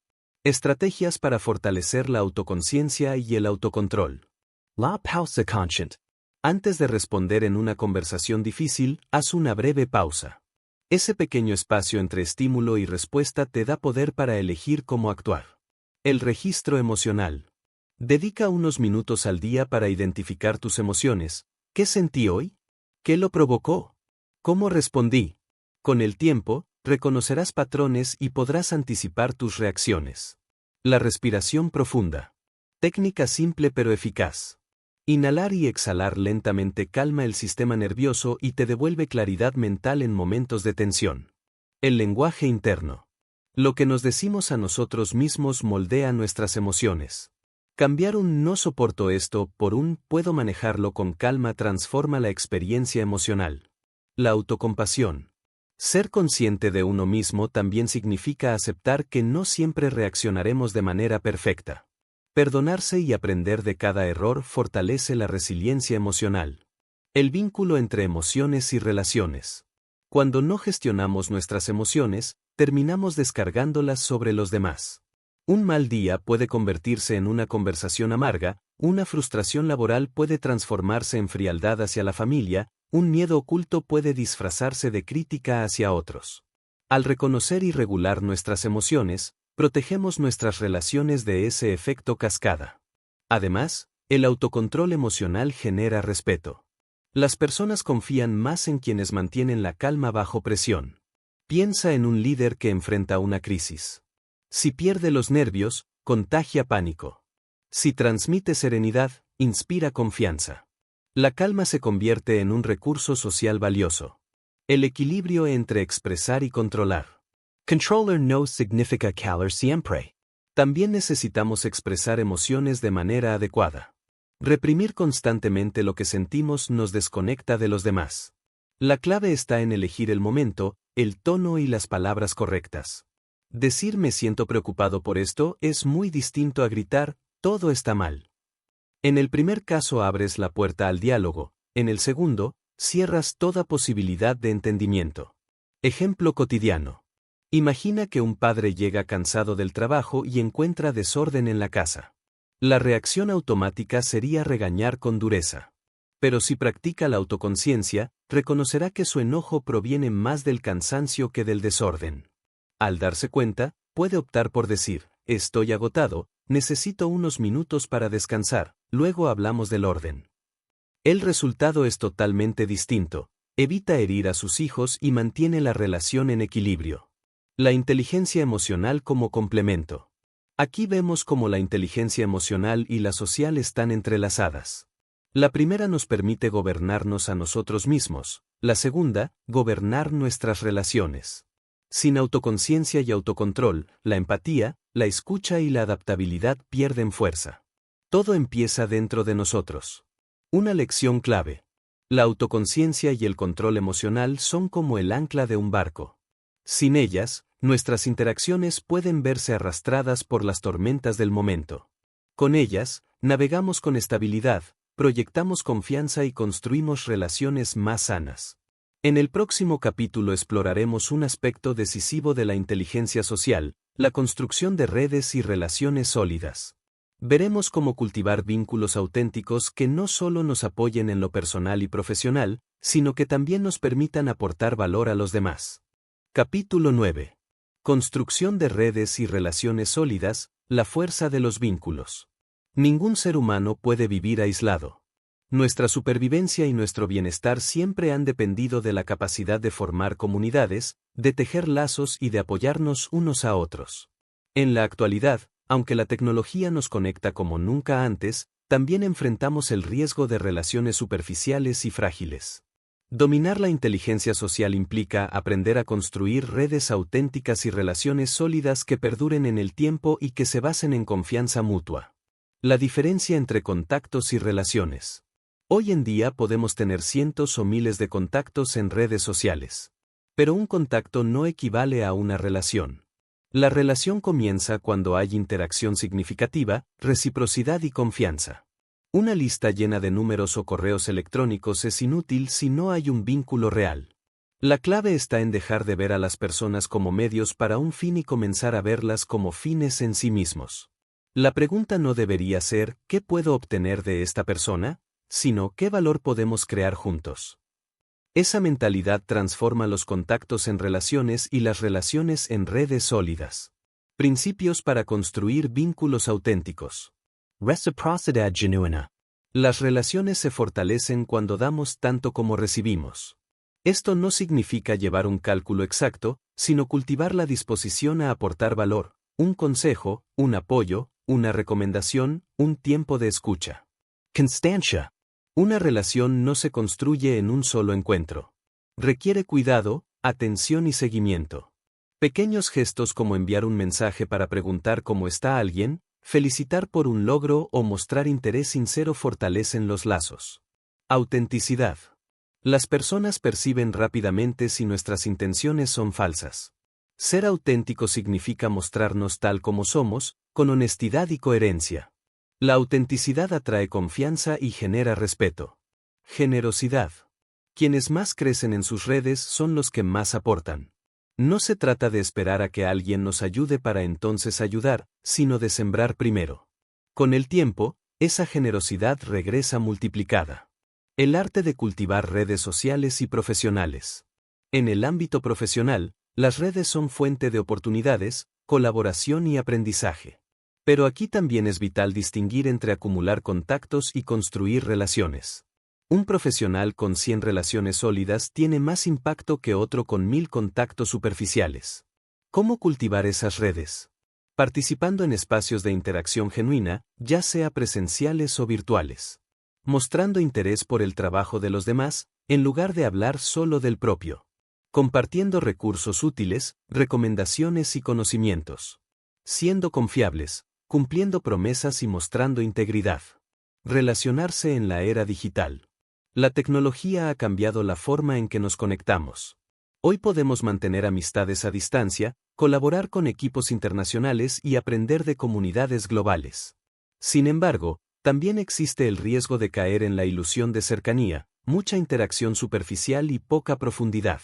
Estrategias para fortalecer la autoconciencia y el autocontrol. La pausa consciente. Antes de responder en una conversación difícil, haz una breve pausa. Ese pequeño espacio entre estímulo y respuesta te da poder para elegir cómo actuar. El registro emocional. Dedica unos minutos al día para identificar tus emociones. ¿Qué sentí hoy? ¿Qué lo provocó? ¿Cómo respondí? Con el tiempo, reconocerás patrones y podrás anticipar tus reacciones. La respiración profunda. Técnica simple pero eficaz. Inhalar y exhalar lentamente calma el sistema nervioso y te devuelve claridad mental en momentos de tensión. El lenguaje interno. Lo que nos decimos a nosotros mismos moldea nuestras emociones. Cambiar un "no soporto esto" por un "puedo manejarlo con calma" transforma la experiencia emocional. La autocompasión. Ser consciente de uno mismo también significa aceptar que no siempre reaccionaremos de manera perfecta. Perdonarse y aprender de cada error fortalece la resiliencia emocional. El vínculo entre emociones y relaciones. Cuando no gestionamos nuestras emociones, terminamos descargándolas sobre los demás. Un mal día puede convertirse en una conversación amarga, una frustración laboral puede transformarse en frialdad hacia la familia, un miedo oculto puede disfrazarse de crítica hacia otros. Al reconocer y regular nuestras emociones, protegemos nuestras relaciones de ese efecto cascada. Además, El autocontrol emocional genera respeto. Las personas confían más en quienes mantienen la calma bajo presión. Piensa en un líder que enfrenta una crisis. Si pierde los nervios, contagia pánico. Si transmite serenidad, inspira confianza. La calma se convierte en un recurso social valioso. El equilibrio entre expresar y controlar. Controller no significa callar siempre. También necesitamos expresar emociones de manera adecuada. Reprimir constantemente lo que sentimos nos desconecta de los demás. La clave está en elegir el momento, el tono y las palabras correctas. Decir me siento preocupado por esto es muy distinto a gritar, todo está mal. En el primer caso abres la puerta al diálogo, en el segundo, cierras toda posibilidad de entendimiento. Ejemplo cotidiano. Imagina que un padre llega cansado del trabajo y encuentra desorden en la casa. La reacción automática sería regañar con dureza. Pero si practica la autoconciencia, reconocerá que su enojo proviene más del cansancio que del desorden. Al darse cuenta, puede optar por decir, estoy agotado, necesito unos minutos para descansar, luego hablamos del orden. El resultado es totalmente distinto, evita herir a sus hijos y mantiene la relación en equilibrio. La inteligencia emocional como complemento. Aquí vemos cómo la inteligencia emocional y la social están entrelazadas. La primera nos permite gobernarnos a nosotros mismos, la segunda, gobernar nuestras relaciones. Sin autoconciencia y autocontrol, la empatía, la escucha y la adaptabilidad pierden fuerza. Todo empieza dentro de nosotros. Una lección clave. La autoconciencia y el control emocional son como el ancla de un barco. Sin ellas, nuestras interacciones pueden verse arrastradas por las tormentas del momento. Con ellas, navegamos con estabilidad, proyectamos confianza y construimos relaciones más sanas. En el próximo capítulo exploraremos un aspecto decisivo de la inteligencia social, la construcción de redes y relaciones sólidas. Veremos cómo cultivar vínculos auténticos que no solo nos apoyen en lo personal y profesional, sino que también nos permitan aportar valor a los demás. Capítulo 9. Construcción de redes y relaciones sólidas, la fuerza de los vínculos. Ningún ser humano puede vivir aislado. Nuestra supervivencia y nuestro bienestar siempre han dependido de la capacidad de formar comunidades, de tejer lazos y de apoyarnos unos a otros. En la actualidad, aunque la tecnología nos conecta como nunca antes, también enfrentamos el riesgo de relaciones superficiales y frágiles. Dominar la inteligencia social implica aprender a construir redes auténticas y relaciones sólidas que perduren en el tiempo y que se basen en confianza mutua. La diferencia entre contactos y relaciones. Hoy en día podemos tener cientos o miles de contactos en redes sociales. Pero un contacto no equivale a una relación. La relación comienza cuando hay interacción significativa, reciprocidad y confianza. Una lista llena de números o correos electrónicos es inútil si no hay un vínculo real. La clave está en dejar de ver a las personas como medios para un fin y comenzar a verlas como fines en sí mismos. La pregunta no debería ser ¿qué puedo obtener de esta persona?, sino ¿qué valor podemos crear juntos? Esa mentalidad transforma los contactos en relaciones y las relaciones en redes sólidas. Principios para construir vínculos auténticos. Reciprocidad genuina. Las relaciones se fortalecen cuando damos tanto como recibimos. Esto no significa llevar un cálculo exacto, sino cultivar la disposición a aportar valor, un consejo, un apoyo, una recomendación, un tiempo de escucha. Constancia. Una relación no se construye en un solo encuentro. Requiere cuidado, atención y seguimiento. Pequeños gestos como enviar un mensaje para preguntar cómo está alguien, felicitar por un logro o mostrar interés sincero fortalecen los lazos. Autenticidad. Las personas perciben rápidamente si nuestras intenciones son falsas. Ser auténtico significa mostrarnos tal como somos, con honestidad y coherencia. La autenticidad atrae confianza y genera respeto. Generosidad. Quienes más crecen en sus redes son los que más aportan. No se trata de esperar a que alguien nos ayude para entonces ayudar, sino de sembrar primero. Con el tiempo, esa generosidad regresa multiplicada. El arte de cultivar redes sociales y profesionales. En el ámbito profesional, las redes son fuente de oportunidades, colaboración y aprendizaje. Pero aquí también es vital distinguir entre acumular contactos y construir relaciones. Un profesional con 100 relaciones sólidas tiene más impacto que otro con 1000 contactos superficiales. ¿Cómo cultivar esas redes? Participando en espacios de interacción genuina, ya sea presenciales o virtuales. Mostrando interés por el trabajo de los demás, en lugar de hablar solo del propio. Compartiendo recursos útiles, recomendaciones y conocimientos. Siendo confiables, cumpliendo promesas y mostrando integridad. Relacionarse en la era digital. La tecnología ha cambiado la forma en que nos conectamos. Hoy podemos mantener amistades a distancia, colaborar con equipos internacionales y aprender de comunidades globales. Sin embargo, también existe el riesgo de caer en la ilusión de cercanía, mucha interacción superficial y poca profundidad.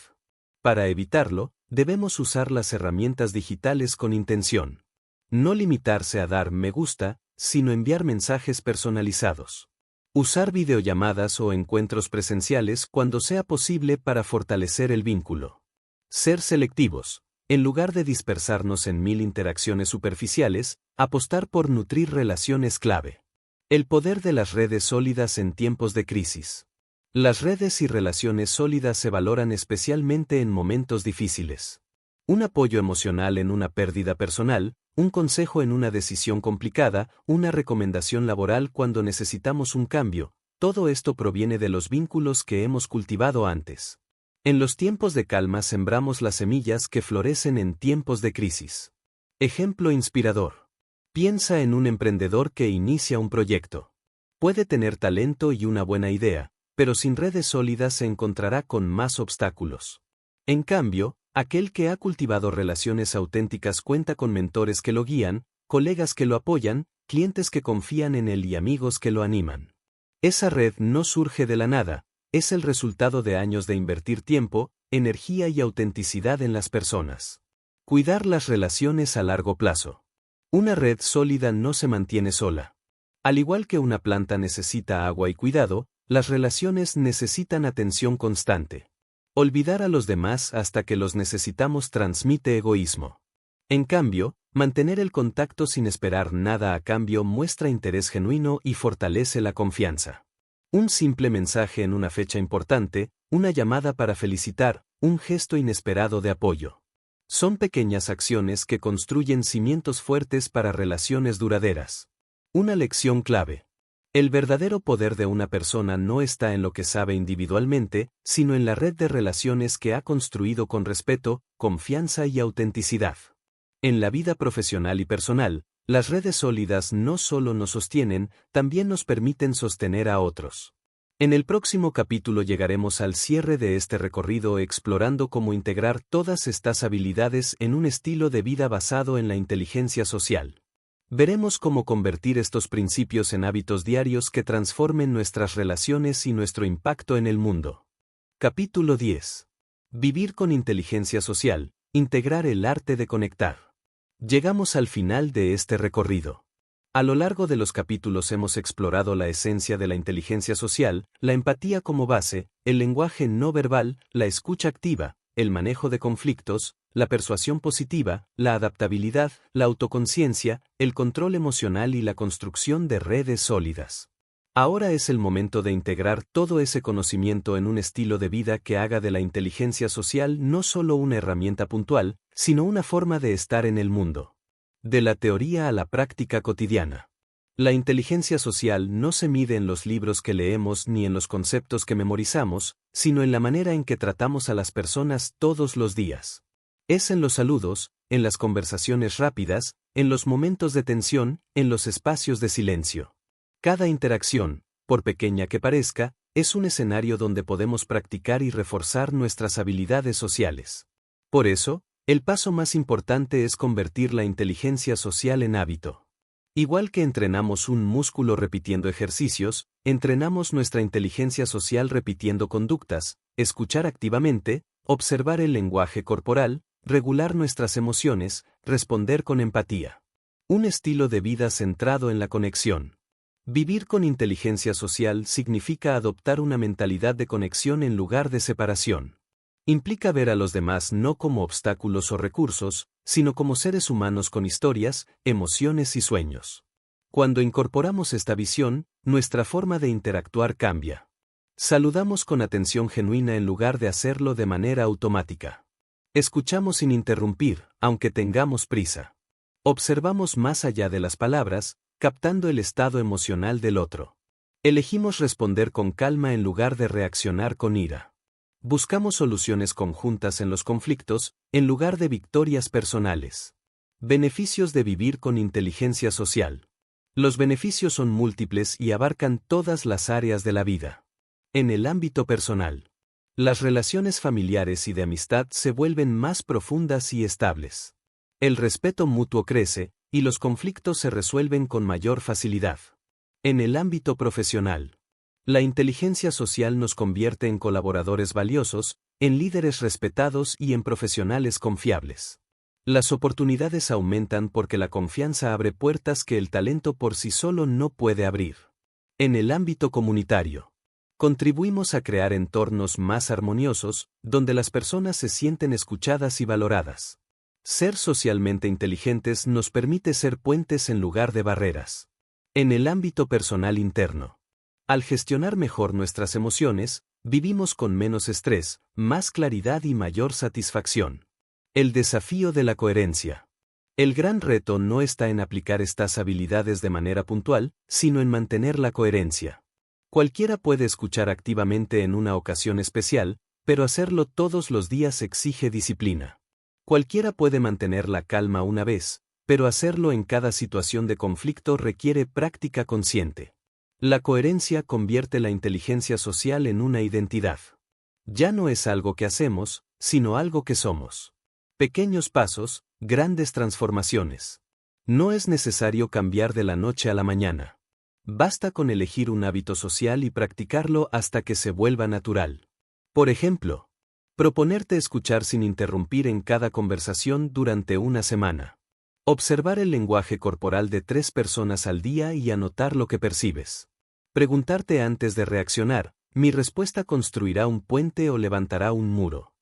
Para evitarlo, debemos usar las herramientas digitales con intención. No limitarse a dar me gusta, sino enviar mensajes personalizados. Usar videollamadas o encuentros presenciales cuando sea posible para fortalecer el vínculo. Ser selectivos. En lugar de dispersarnos en 1000 interacciones superficiales, apostar por nutrir relaciones clave. El poder de las redes sólidas en tiempos de crisis. Las redes y relaciones sólidas se valoran especialmente en momentos difíciles. Un apoyo emocional en una pérdida personal, un consejo en una decisión complicada, una recomendación laboral cuando necesitamos un cambio, todo esto proviene de los vínculos que hemos cultivado antes. En los tiempos de calma sembramos las semillas que florecen en tiempos de crisis. Ejemplo inspirador. Piensa en un emprendedor que inicia un proyecto. Puede tener talento y una buena idea, pero sin redes sólidas se encontrará con más obstáculos. En cambio, aquel que ha cultivado relaciones auténticas cuenta con mentores que lo guían, colegas que lo apoyan, clientes que confían en él y amigos que lo animan. Esa red no surge de la nada, es el resultado de años de invertir tiempo, energía y autenticidad en las personas. Cuidar las relaciones a largo plazo. Una red sólida no se mantiene sola. Al igual que una planta necesita agua y cuidado, las relaciones necesitan atención constante. Olvidar a los demás hasta que los necesitamos transmite egoísmo. En cambio, mantener el contacto sin esperar nada a cambio muestra interés genuino y fortalece la confianza. Un simple mensaje en una fecha importante, una llamada para felicitar, un gesto inesperado de apoyo. Son pequeñas acciones que construyen cimientos fuertes para relaciones duraderas. Una lección clave. El verdadero poder de una persona no está en lo que sabe individualmente, sino en la red de relaciones que ha construido con respeto, confianza y autenticidad. En la vida profesional y personal, las redes sólidas no solo nos sostienen, también nos permiten sostener a otros. En el próximo capítulo llegaremos al cierre de este recorrido explorando cómo integrar todas estas habilidades en un estilo de vida basado en la inteligencia social. Veremos cómo convertir estos principios en hábitos diarios que transformen nuestras relaciones y nuestro impacto en el mundo. Capítulo 10. Vivir con inteligencia social, integrar el arte de conectar. Llegamos al final de este recorrido. A lo largo de los capítulos hemos explorado la esencia de la inteligencia social, la empatía como base, el lenguaje no verbal, la escucha activa, el manejo de conflictos, la persuasión positiva, la adaptabilidad, la autoconciencia, el control emocional y la construcción de redes sólidas. Ahora es el momento de integrar todo ese conocimiento en un estilo de vida que haga de la inteligencia social no solo una herramienta puntual, sino una forma de estar en el mundo. De la teoría a la práctica cotidiana. La inteligencia social no se mide en los libros que leemos ni en los conceptos que memorizamos, sino en la manera en que tratamos a las personas todos los días. Es en los saludos, en las conversaciones rápidas, en los momentos de tensión, en los espacios de silencio. Cada interacción, por pequeña que parezca, es un escenario donde podemos practicar y reforzar nuestras habilidades sociales. Por eso, el paso más importante es convertir la inteligencia social en hábito. Igual que entrenamos un músculo repitiendo ejercicios, entrenamos nuestra inteligencia social repitiendo conductas, escuchar activamente, observar el lenguaje corporal, regular nuestras emociones, responder con empatía. Un estilo de vida centrado en la conexión. Vivir con inteligencia social significa adoptar una mentalidad de conexión en lugar de separación. Implica ver a los demás no como obstáculos o recursos, sino como seres humanos con historias, emociones y sueños. Cuando incorporamos esta visión, nuestra forma de interactuar cambia. Saludamos con atención genuina en lugar de hacerlo de manera automática. Escuchamos sin interrumpir, aunque tengamos prisa. Observamos más allá de las palabras, captando el estado emocional del otro. Elegimos responder con calma en lugar de reaccionar con ira. Buscamos soluciones conjuntas en los conflictos, en lugar de victorias personales. Beneficios de vivir con inteligencia social. Los beneficios son múltiples y abarcan todas las áreas de la vida. En el ámbito personal, las relaciones familiares y de amistad se vuelven más profundas y estables. El respeto mutuo crece, y los conflictos se resuelven con mayor facilidad. En el ámbito profesional, la inteligencia social nos convierte en colaboradores valiosos, en líderes respetados y en profesionales confiables. Las oportunidades aumentan porque la confianza abre puertas que el talento por sí solo no puede abrir. En el ámbito comunitario, contribuimos a crear entornos más armoniosos, donde las personas se sienten escuchadas y valoradas. Ser socialmente inteligentes nos permite ser puentes en lugar de barreras. En el ámbito personal interno, al gestionar mejor nuestras emociones, vivimos con menos estrés, más claridad y mayor satisfacción. El desafío de la coherencia. El gran reto no está en aplicar estas habilidades de manera puntual, sino en mantener la coherencia. Cualquiera puede escuchar activamente en una ocasión especial, pero hacerlo todos los días exige disciplina. Cualquiera puede mantener la calma una vez, pero hacerlo en cada situación de conflicto requiere práctica consciente. La coherencia convierte la inteligencia social en una identidad. Ya no es algo que hacemos, sino algo que somos. Pequeños pasos, grandes transformaciones. No es necesario cambiar de la noche a la mañana. Basta con elegir un hábito social y practicarlo hasta que se vuelva natural. Por ejemplo, proponerte escuchar sin interrumpir en cada conversación durante una semana. Observar el lenguaje corporal de 3 personas al día y anotar lo que percibes. Preguntarte antes de reaccionar, ¿mi respuesta construirá un puente o levantará un muro?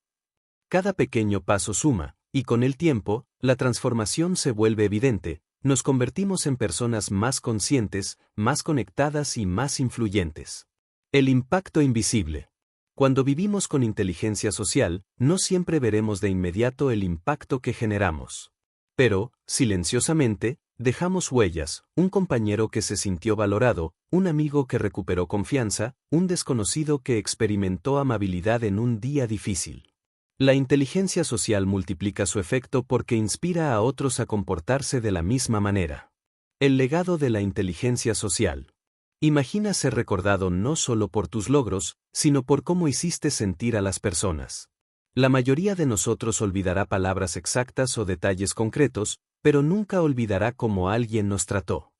Cada pequeño paso suma, y con el tiempo, la transformación se vuelve evidente, nos convertimos en personas más conscientes, más conectadas y más influyentes. El impacto invisible. Cuando vivimos con inteligencia social, no siempre veremos de inmediato el impacto que generamos. Pero, silenciosamente, dejamos huellas, un compañero que se sintió valorado, un amigo que recuperó confianza, un desconocido que experimentó amabilidad en un día difícil. La inteligencia social multiplica su efecto porque inspira a otros a comportarse de la misma manera. El legado de la inteligencia social. Imagina ser recordado no solo por tus logros, sino por cómo hiciste sentir a las personas. La mayoría de nosotros olvidará palabras exactas o detalles concretos, pero nunca olvidará cómo alguien nos trató.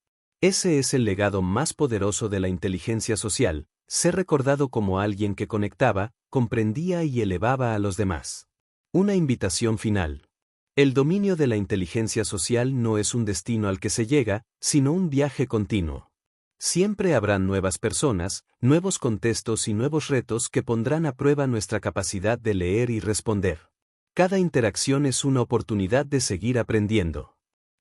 Ese es el legado más poderoso de la inteligencia social, ser recordado como alguien que conectaba, comprendía y elevaba a los demás. Una invitación final. El dominio de la inteligencia social no es un destino al que se llega, sino un viaje continuo. Siempre habrán nuevas personas, nuevos contextos y nuevos retos que pondrán a prueba nuestra capacidad de leer y responder. Cada interacción es una oportunidad de seguir aprendiendo.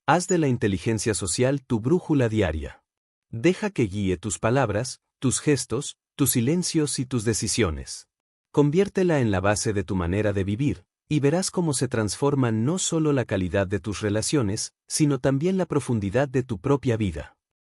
Haz de la inteligencia social tu brújula diaria. Deja que guíe tus palabras, tus gestos, tus silencios y tus decisiones. Conviértela en la base de tu manera de vivir, y verás cómo se transforma no solo la calidad de tus relaciones, sino también la profundidad de tu propia vida.